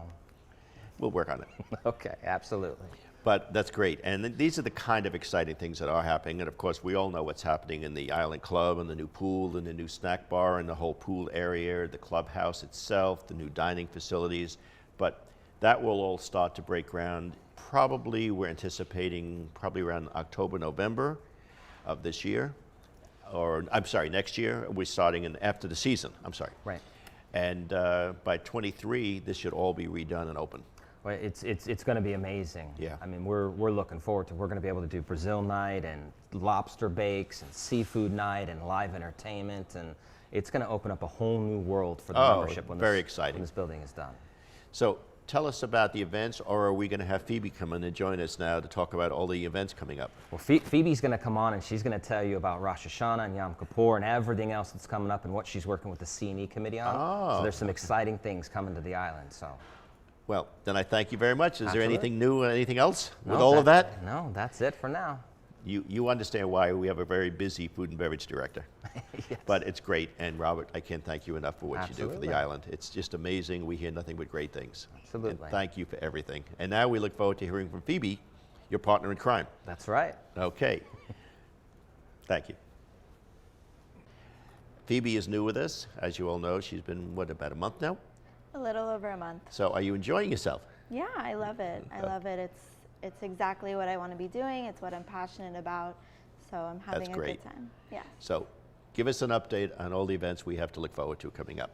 We'll work on it. Okay, absolutely. But that's great. And these are the kind of exciting things that are happening. And of course, we all know what's happening in the Island Club and the new pool and the new snack bar and the whole pool area, the clubhouse itself, the new dining facilities. But that will all start to break ground. Probably, we're anticipating probably around October, November of this year. Or, I'm sorry, next year. We're starting after the season. I'm sorry. Right. And by 23, this should all be redone and open. Well, it's going to be amazing. Yeah. I mean, we're looking forward to. We're going to be able to do Brazil night and lobster bakes and seafood night and live entertainment, and it's going to open up a whole new world for the membership when very exciting. When this building is done. So tell us about the events, or are we going to have Phoebe come in and join us now to talk about all the events coming up? Well, Phoebe's going to come on and she's going to tell you about Rosh Hashanah and Yom Kippur and everything else that's coming up and what she's working with the C&E committee on. Oh. So there's some exciting things coming to the island. So. Well, then I thank you very much. Is there Absolutely. anything new, anything else with No, all of that? No, that's it for now. You understand why we have a very busy food and beverage director. Yes. But it's great, and Robert, I can't thank you enough for what you do for Absolutely. the island. It's just amazing. We hear nothing but great things. Absolutely. And thank you for everything. And now we look forward to hearing from Phoebe, your partner in crime. That's right. Okay. Thank you. Phoebe is new with us. As you all know, she's been, what, about a month now? A little over a month. So are you enjoying yourself? Yeah, I love it. I love it. It's exactly what I want to be doing. It's what I'm passionate about. So I'm having That's a great. good time. Yeah. So give us an update on all the events we have to look forward to coming up.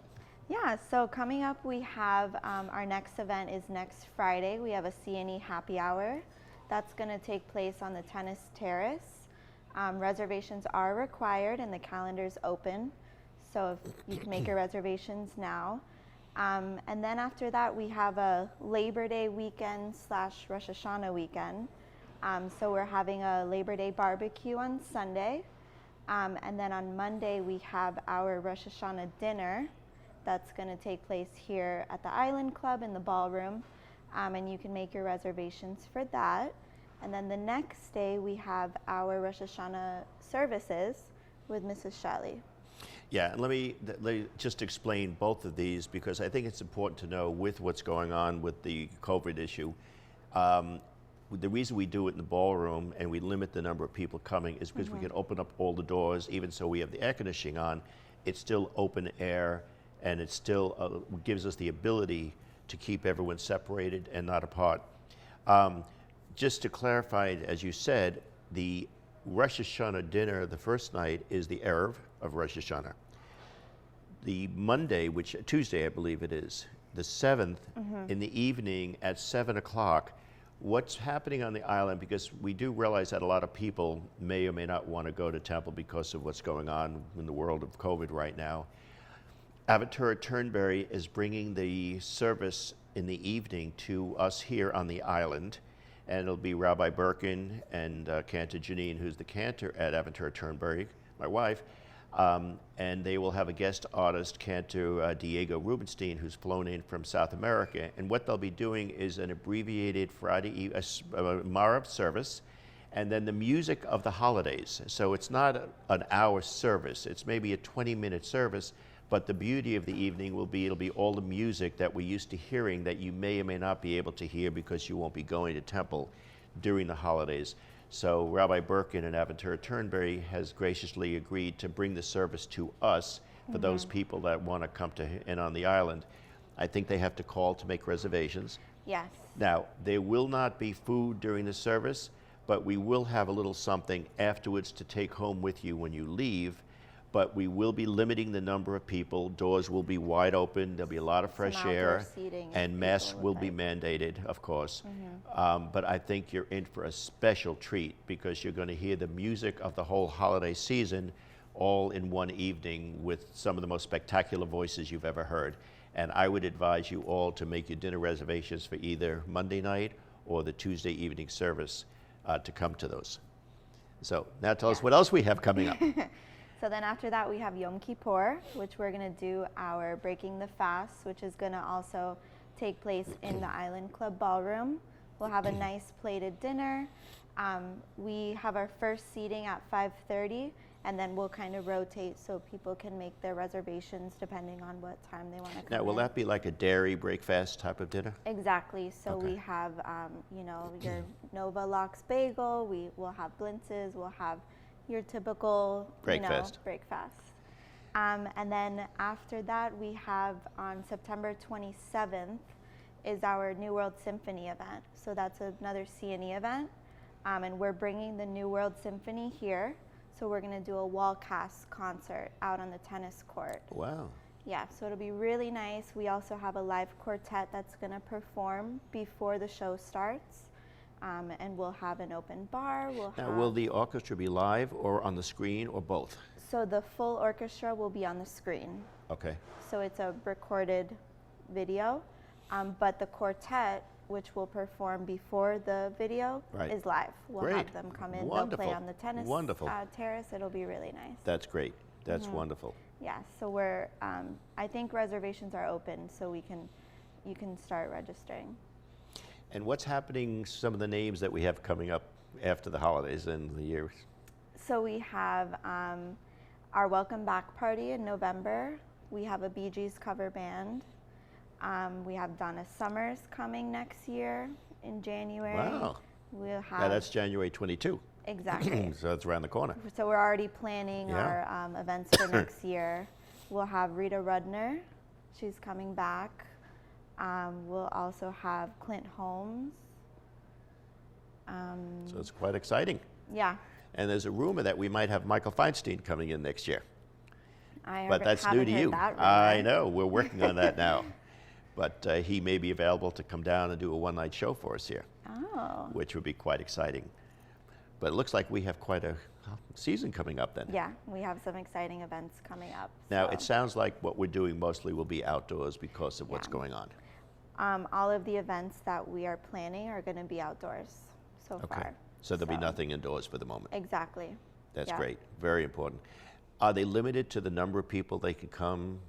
Yeah, so coming up we have our next event is next Friday. We have a C&E happy hour. That's going to take place on the tennis terrace. Reservations are required and the calendar's open. So if you can make your reservations now. And then after that, we have a Labor Day weekend / Rosh Hashanah weekend. So we're having a Labor Day barbecue on Sunday. And then on Monday, we have our Rosh Hashanah dinner that's going to take place here at the Island Club in the ballroom. And you can make your reservations for that. And then the next day, we have our Rosh Hashanah services with Mrs. Shelley. Yeah, and let me just explain both of these because I think it's important to know with what's going on with the COVID issue. The reason we do it in the ballroom and we limit the number of people coming is because we can open up all the doors, even so we have the air conditioning on. It's still open air and it still gives us the ability to keep everyone separated and not apart. Just to clarify, as you said, the Rosh Hashanah dinner, the first night, is the Erev of Rosh Hashanah. The Monday, Tuesday I believe it is, the 7th, in the evening at 7 o'clock, what's happening on the island, because we do realize that a lot of people may or may not want to go to temple because of what's going on in the world of COVID right now. Aventura Turnberry is bringing the service in the evening to us here on the island, and it'll be Rabbi Birkin and Cantor Janine, who's the cantor at Aventura Turnberry, my wife, and they will have a guest artist, Cantor Diego Rubenstein, who's flown in from South America, and what they'll be doing is an abbreviated Friday Marav service, and then the music of the holidays. So it's not an hour service, it's maybe a 20-minute service, but the beauty of the evening will be, it'll be all the music that we're used to hearing that you may or may not be able to hear because you won't be going to temple during the holidays. So Rabbi Birkin and Aventura Turnberry has graciously agreed to bring the service to us for those people that want to come to in on the island. I think they have to call to make reservations. Yes. Now, there will not be food during the service, but we will have a little something afterwards to take home with you when you leave. But we will be limiting the number of people. Doors will be wide open. There'll be a lot of fresh outdoor air, seating if and masks people will would be like. mandated, of course. But I think you're in for a special treat because you're going to hear the music of the whole holiday season all in one evening with some of the most spectacular voices you've ever heard. And I would advise you all to make your dinner reservations for either Monday night or the Tuesday evening service to come to those. So now tell us what else we have coming up. So then after that, we have Yom Kippur, which we're going to do our Breaking the Fast, which is going to also take place in the Island Club Ballroom. We'll have a nice plated dinner. We have our first seating at 5:30, and then we'll kind of rotate so people can make their reservations depending on what time they want to come Now, will in. that be like a dairy breakfast type of dinner? Exactly. So Okay. we have, you know, your Nova Lox bagel. We will have blintzes. We'll have your typical Breakfast. breakfast. And then after that, we have on September 27th is our New World Symphony event. So that's another C&E event, and we're bringing the New World Symphony here. So we're going to do a wall cast concert out on the tennis court. Wow. Yeah, so it'll be really nice. We also have a live quartet that's going to perform before the show starts. And we'll have an open bar. Now, will the orchestra be live or on the screen or both? So the full orchestra will be on the screen. Okay. So it's a recorded video, but the quartet, which will perform before the video, Right. is live. We'll Great. have them come in. Wonderful. They'll play on the tennis Wonderful. terrace. It'll be really nice. That's great. That's wonderful. Yeah. So we're. I think reservations are open, so you can start registering. And what's happening, some of the names that we have coming up after the holidays and the year? So we have our welcome back party in November. We have a Bee Gees cover band. We have Donna Summers coming next year in January. Wow. We'll have Now, that's January 22. exactly. So it's around the corner. So we're already planning Yeah. our events for next year. We'll have Rita Rudner. She's coming back. We'll also have Clint Holmes. So it's quite exciting. Yeah, And there's a rumor that we might have Michael Feinstein coming in next year. I But that's new haven't to heard you. that I rumor. know. We're working on that now. But he may be available to come down and do a one-night show for us here, Oh, which would be quite exciting. But it looks like we have quite a season coming up then. yeah, we have some exciting events coming up. Now, so. it sounds like what we're doing mostly will be outdoors because of what's Yeah. going on. All of the events that we are planning are going to be outdoors so far. So there'll be nothing indoors for the moment. Exactly. That's Yeah. great. Very important. Are they limited to the number of people they can come?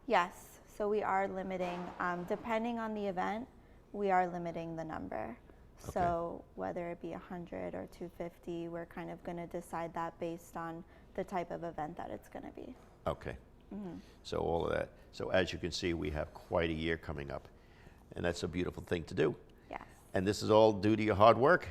Yes. So we are limiting, depending on the event, we are limiting the number. So whether it be 100 or 250, we're kind of going to decide that based on the type of event that it's going to be. Okay. So all of that. So as you can see, we have quite a year coming up. And that's a beautiful thing to do. Yes. And this is all due to your hard work.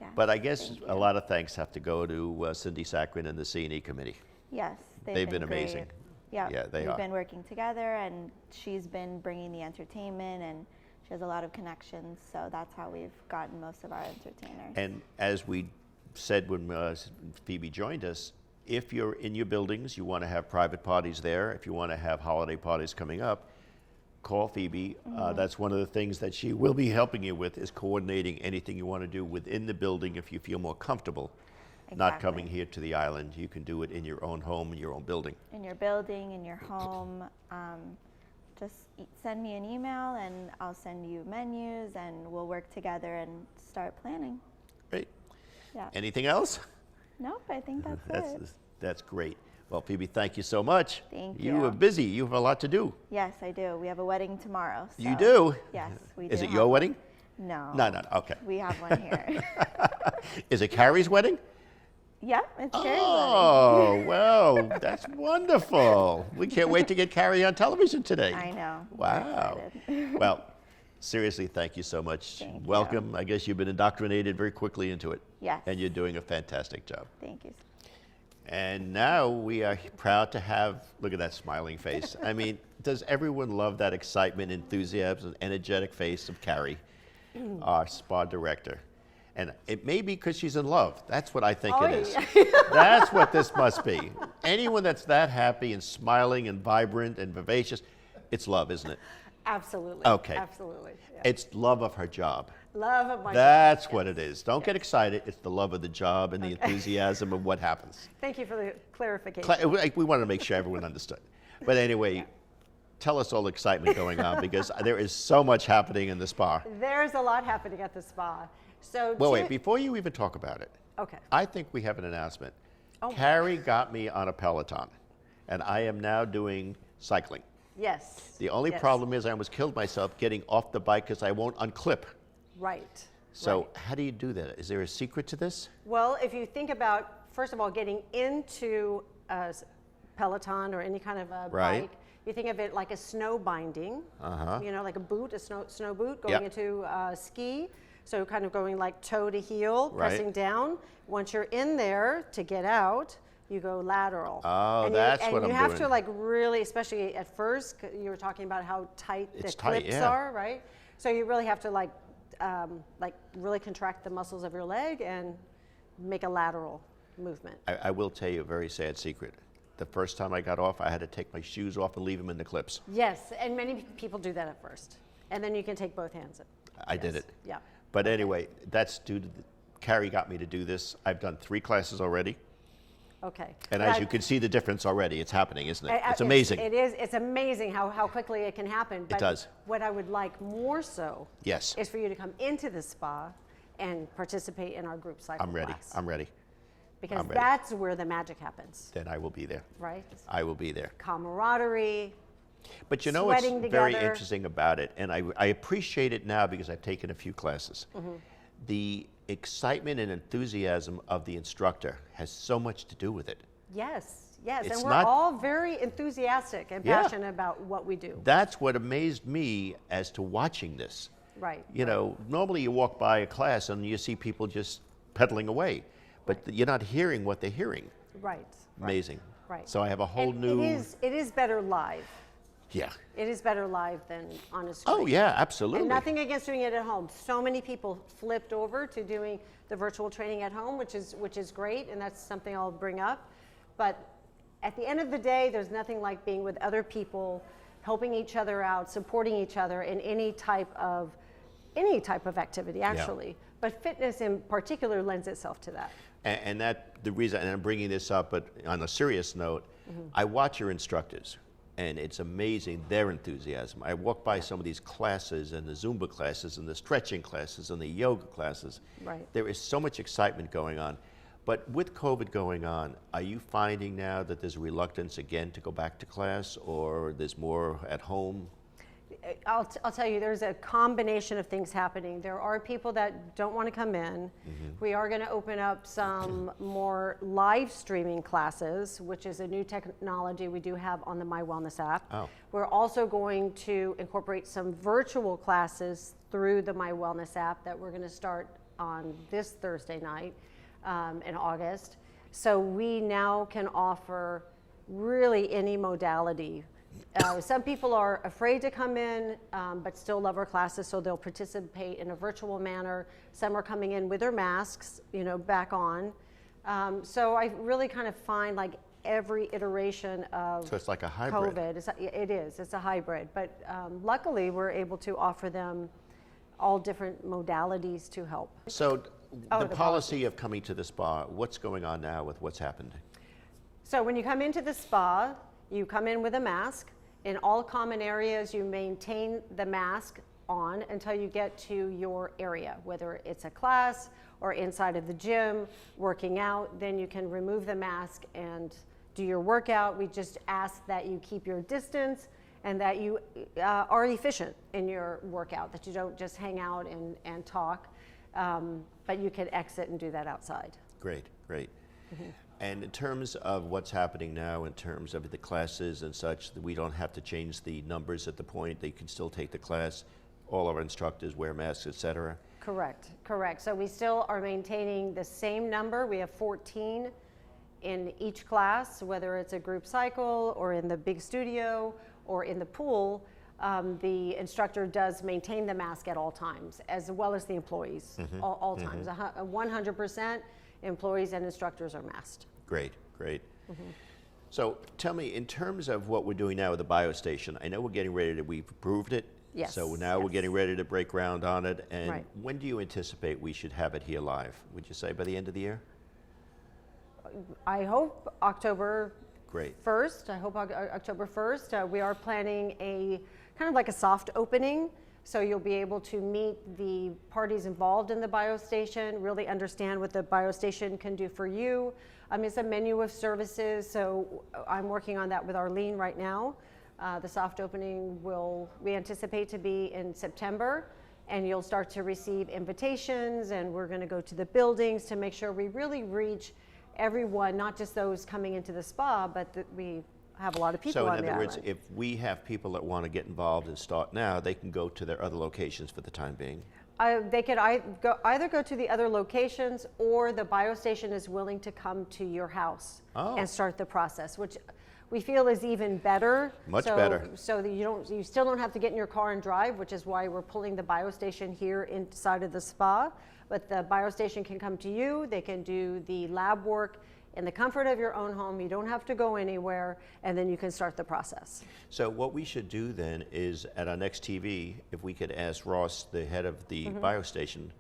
Yes. But I guess Thank a you. lot of thanks have to go to Cindy Saccharin and the C&E committee. Yes, They've been great. amazing. Yeah, Yeah, they we've are. been working together, and she's been bringing the entertainment, and she has a lot of connections, so that's how we've gotten most of our entertainers. And as we said when Phoebe joined us, if you're in your buildings, you want to have private parties there, if you want to have holiday parties coming up, call Phoebe. That's one of the things that she will be helping you with is coordinating anything you want to do within the building if you feel more comfortable. Not Exactly. coming here to the island. You can do it in your own home, in your own building. In your building, in your home, just send me an email, and I'll send you menus, and we'll work together and start planning. Great. Yeah. Anything else? Nope, I think that's it. That's great. Well, Phoebe, thank you so much. Thank You you. are busy. You have a lot to do. Yes, I do. We have a wedding tomorrow. You so- do? Yes, we do. Is it have your one. wedding? No. No. Okay. We have one here. Is it Carrie's wedding? Yeah, it's Carrie's wedding. Oh, well, that's wonderful. We can't wait to get Carrie on television today. I know. We're Wow. excited. Well, seriously, thank you so much. Thank you. Welcome. I guess you've been indoctrinated very quickly into it. Yes. And you're doing a fantastic job. Thank you. And now we are proud to have, look at that smiling face. I mean, does everyone love that excitement, enthusiasm, energetic face of Carrie, our spa director? And it may be because she's in love. That's what I think Oh, it is. yeah. That's what this must be. Anyone that's that happy and smiling and vibrant and vivacious, it's love, isn't it? Absolutely. Okay. Absolutely. Yeah. It's love of her job. Love of my That's job. what Yes. it is. Don't get excited. It's the love of the job and the enthusiasm of what happens. Thank you for the clarification. We wanted to make sure everyone understood. But anyway, tell us all the excitement going on because there is so much happening in the spa. There's a lot happening at the spa. So Well, to- wait, before you even talk about it, Okay. I think we have an announcement. Oh. Carrie got me on a Peloton, and I am now doing cycling. Yes. The only Yes. problem is I almost killed myself getting off the bike because I won't unclip. Right. So Right. how do you do that? Is there a secret to this? Well, if you think about, first of all, getting into a Peloton or any kind of a Right. bike, you think of it like a snow binding, you know, like a boot, a snow boot going Yep. into ski. So kind of going like toe to heel, Right. pressing down. Once you're in there to get out, you go lateral. Oh, and that's you, what and I'm you have doing. to like really, especially at first, you were talking about how tight It's the tight, clips yeah. are, right? So you really have to like really contract the muscles of your leg and make a lateral movement. I will tell you a very sad secret. The first time I got off, I had to take my shoes off and leave them in the clips. Yes, and many people do that at first, and then you can take both hands. I did Yes. it. Yeah. But anyway, that's due to Carrie got me to do this. I've done 3 classes already. Okay. And But as I- you can see the difference already, it's happening, isn't it? I- It's amazing. It is. It's amazing how quickly it can happen. But does. What I would like more so Yes. is for you to come into the spa and participate in our group cycle I'm ready. class. I'm ready. Because I'm ready. that's where the magic happens, Then I will be there. right? I will be there. Camaraderie. But you know what's Sweating very together. interesting about it, and I appreciate it now because I've taken a few classes. Mm-hmm. The excitement and enthusiasm of the instructor has so much to do with it. Yes, yes. It's And we're not- all very enthusiastic and Yeah. passionate about what we do. That's what amazed me as to watching this. Right. You know, normally you walk by a class and you see people just pedaling away, but you're not hearing what they're hearing. Right. Amazing. Right. So I have a whole And new. It is better live. Yeah. It is better live than on a screen. Oh yeah, absolutely. And nothing against doing it at home. So many people flipped over to doing the virtual training at home, which is great, and that's something I'll bring up. But at the end of the day, there's nothing like being with other people, helping each other out, supporting each other in any type of activity, actually. But fitness in particular lends itself to that. And that the reason, and I'm bringing this up, but on a serious note, Mm-hmm. I watch your instructors, and it's amazing their enthusiasm. I walk by some of these classes, and the Zumba classes, and the stretching classes, and the yoga classes. Right. There is so much excitement going on. But with COVID going on, are you finding now that there's reluctance again to go back to class, or there's more at home? I'll tell you, there's a combination of things happening. There are people that don't want to come in. We are going to open up some more live streaming classes, which is a new technology we do have on the My Wellness app. Oh. We're also going to incorporate some virtual classes through the My Wellness app that we're going to start on this Thursday night in August. So we now can offer really any modality. Some people are afraid to come in, but still love our classes, so they'll participate in a virtual manner. Some are coming in with their masks, back on. So I really kind of find like every iteration of So it's like a hybrid. COVID. It's a hybrid. But luckily, we're able to offer them all different modalities to help. So Oh, the the policy of coming to the spa, what's going on now with what's happened? So when you come into the spa, you come in with a mask. In all common areas, you maintain the mask on until you get to your area, whether it's a class or inside of the gym, working out. Then you can remove the mask and do your workout. We just ask that you keep your distance and that you are efficient in your workout, that you don't just hang out and talk, but you can exit and do that outside. Great, great. And in terms of what's happening now, in terms of the classes and such, we don't have to change the numbers at the point. They can still take the class. All our instructors wear masks, et cetera. Correct, correct. So we still are maintaining the same number. We have 14 in each class, whether it's a group cycle or in the big studio or in the pool. The instructor does maintain the mask at all times, as well as the employees, all times. 100% employees and instructors are masked. Great, great. So tell me, in terms of what we're doing now with the biostation, I know we're getting ready to, we've approved it. Yes, So now we're yes. getting ready to break ground on it. And Right. when do you anticipate we should have it here live? Would you say by the end of the year? I hope October Great. 1st. I hope October 1st. We are planning a kind of like a soft opening. So you'll be able to meet the parties involved in the biostation, really understand what the biostation can do for you. It's a menu of services, so I'm working on that with Arlene right now. The soft opening we anticipate to be in September, and you'll start to receive invitations, and we're going to go to the buildings to make sure we really reach everyone, not just those coming into the spa, but that we have a lot of people So on in the other words, island. if we have people that want to get involved and start now, they can go to their other locations for the time being. They could either go to the other locations, or the biostation is willing to come to your house and start the process, which we feel is even better. Much better. So that you still don't have to get in your car and drive, which is why we're pulling the biostation here inside of the spa. But the biostation can come to you. They can do the lab work in the comfort of your own home. You don't have to go anywhere, and then you can start the process. So what we should do then is at our next TV, if we could ask Ross, the head of the biostation,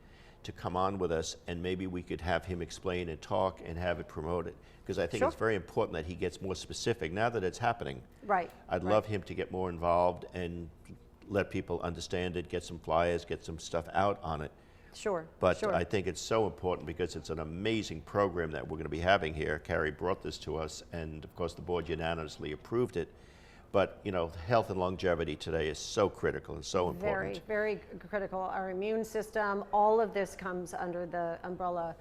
to come on with us, and maybe we could have him explain and talk and have it promoted. Because I think Sure. it's very important that he gets more specific now that it's happening. Right. I'd love him to get more involved and let people understand it, get some flyers, get some stuff out on it. Sure. But sure. I think it's so important because it's an amazing program that we're going to be having here. Carrie brought this to us, and of course the board unanimously approved it. But you know, health and longevity today is so critical and so important. Very, very critical. Our immune system, all of this comes under the umbrella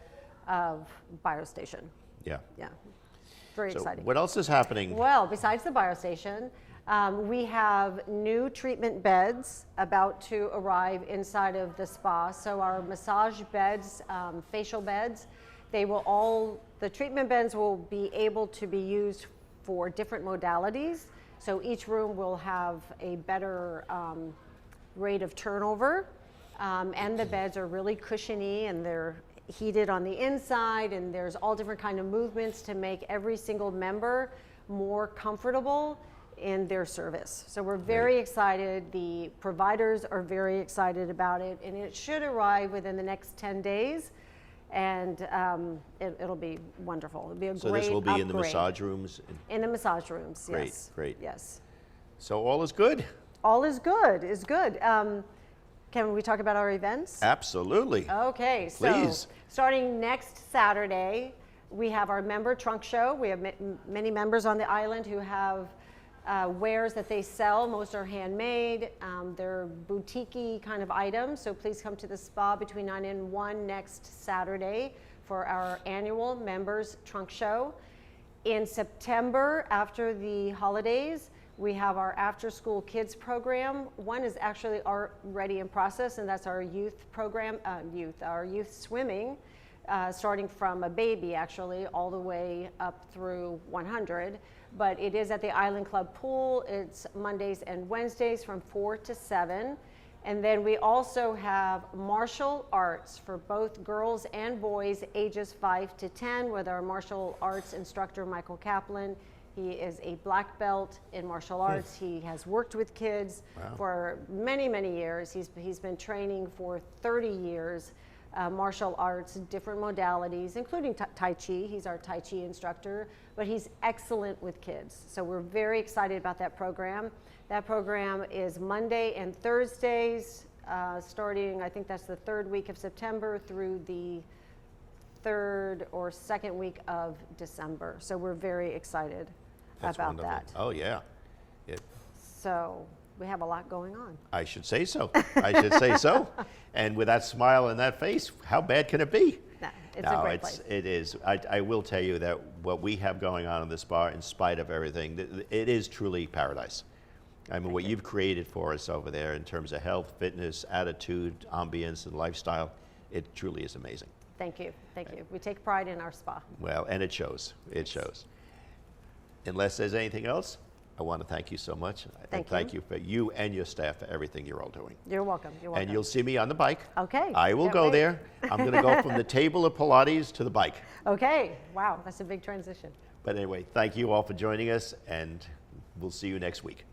of biostation. Yeah. Yeah. Very So exciting. what else is happening? Well, besides the biostation, we have new treatment beds about to arrive inside of the spa. So our massage beds, facial beds, the treatment beds will be able to be used for different modalities. So each room will have a better rate of turnover, and the beds are really cushiony, and they're heated on the inside, and there's all different kind of movements to make every single member more comfortable in their service. So we're very excited. The providers are very excited about it, and it should arrive within the next 10 days. And it'll be wonderful. It'll be a So great this will be in the upgrade. massage rooms. In the massage rooms, Great, yes. great. Yes. So all is good? All is good, is good. Can we talk about our events? Absolutely. Okay, so Please. starting next Saturday, we have our member trunk show. We have many members on the island who have wares that they sell. Most are handmade. They're boutique-y kind of items. So please come to the spa between 9 and 1 next Saturday for our annual members trunk show. In September, after the holidays, we have our after-school kids program. One is actually already in process, and that's our youth program, our youth swimming, starting from a baby actually, all the way up through 100. But it is at the Island Club pool. It's Mondays and Wednesdays from 4 to 7. And then we also have martial arts for both girls and boys ages 5 to 10 with our martial arts instructor, Michael Kaplan. He is a black belt in martial arts. He has worked with kids for many, many years. He's been training for 30 years, martial arts, different modalities, including Tai Chi. He's our Tai Chi instructor, but he's excellent with kids. So we're very excited about that program. That program is Monday and Thursdays, starting, I think that's the 3rd week of September through the 3rd or 2nd week of December. So we're very excited That's about wonderful. that. Oh, yeah. So we have a lot going on. I should say so. I should say so. And with that smile and that face, how bad can it be? No, it's a great place. It is. I will tell you that what we have going on in this bar, in spite of everything, it is truly paradise. I mean, what you've created for us over there in terms of health, fitness, attitude, ambience, and lifestyle, it truly is amazing. Thank you. Thank you. We take pride in our spa. Well, and it shows. It shows. Unless there's anything else? I want to thank you so much. And Thank thank you for you and your staff for everything you're all doing. You're welcome. You're welcome. And you'll see me on the bike. Okay, I will can't go wait. there. I'm going to go from the table of Pilates to the bike. Okay. Wow, that's a big transition. But anyway, thank you all for joining us, and we'll see you next week.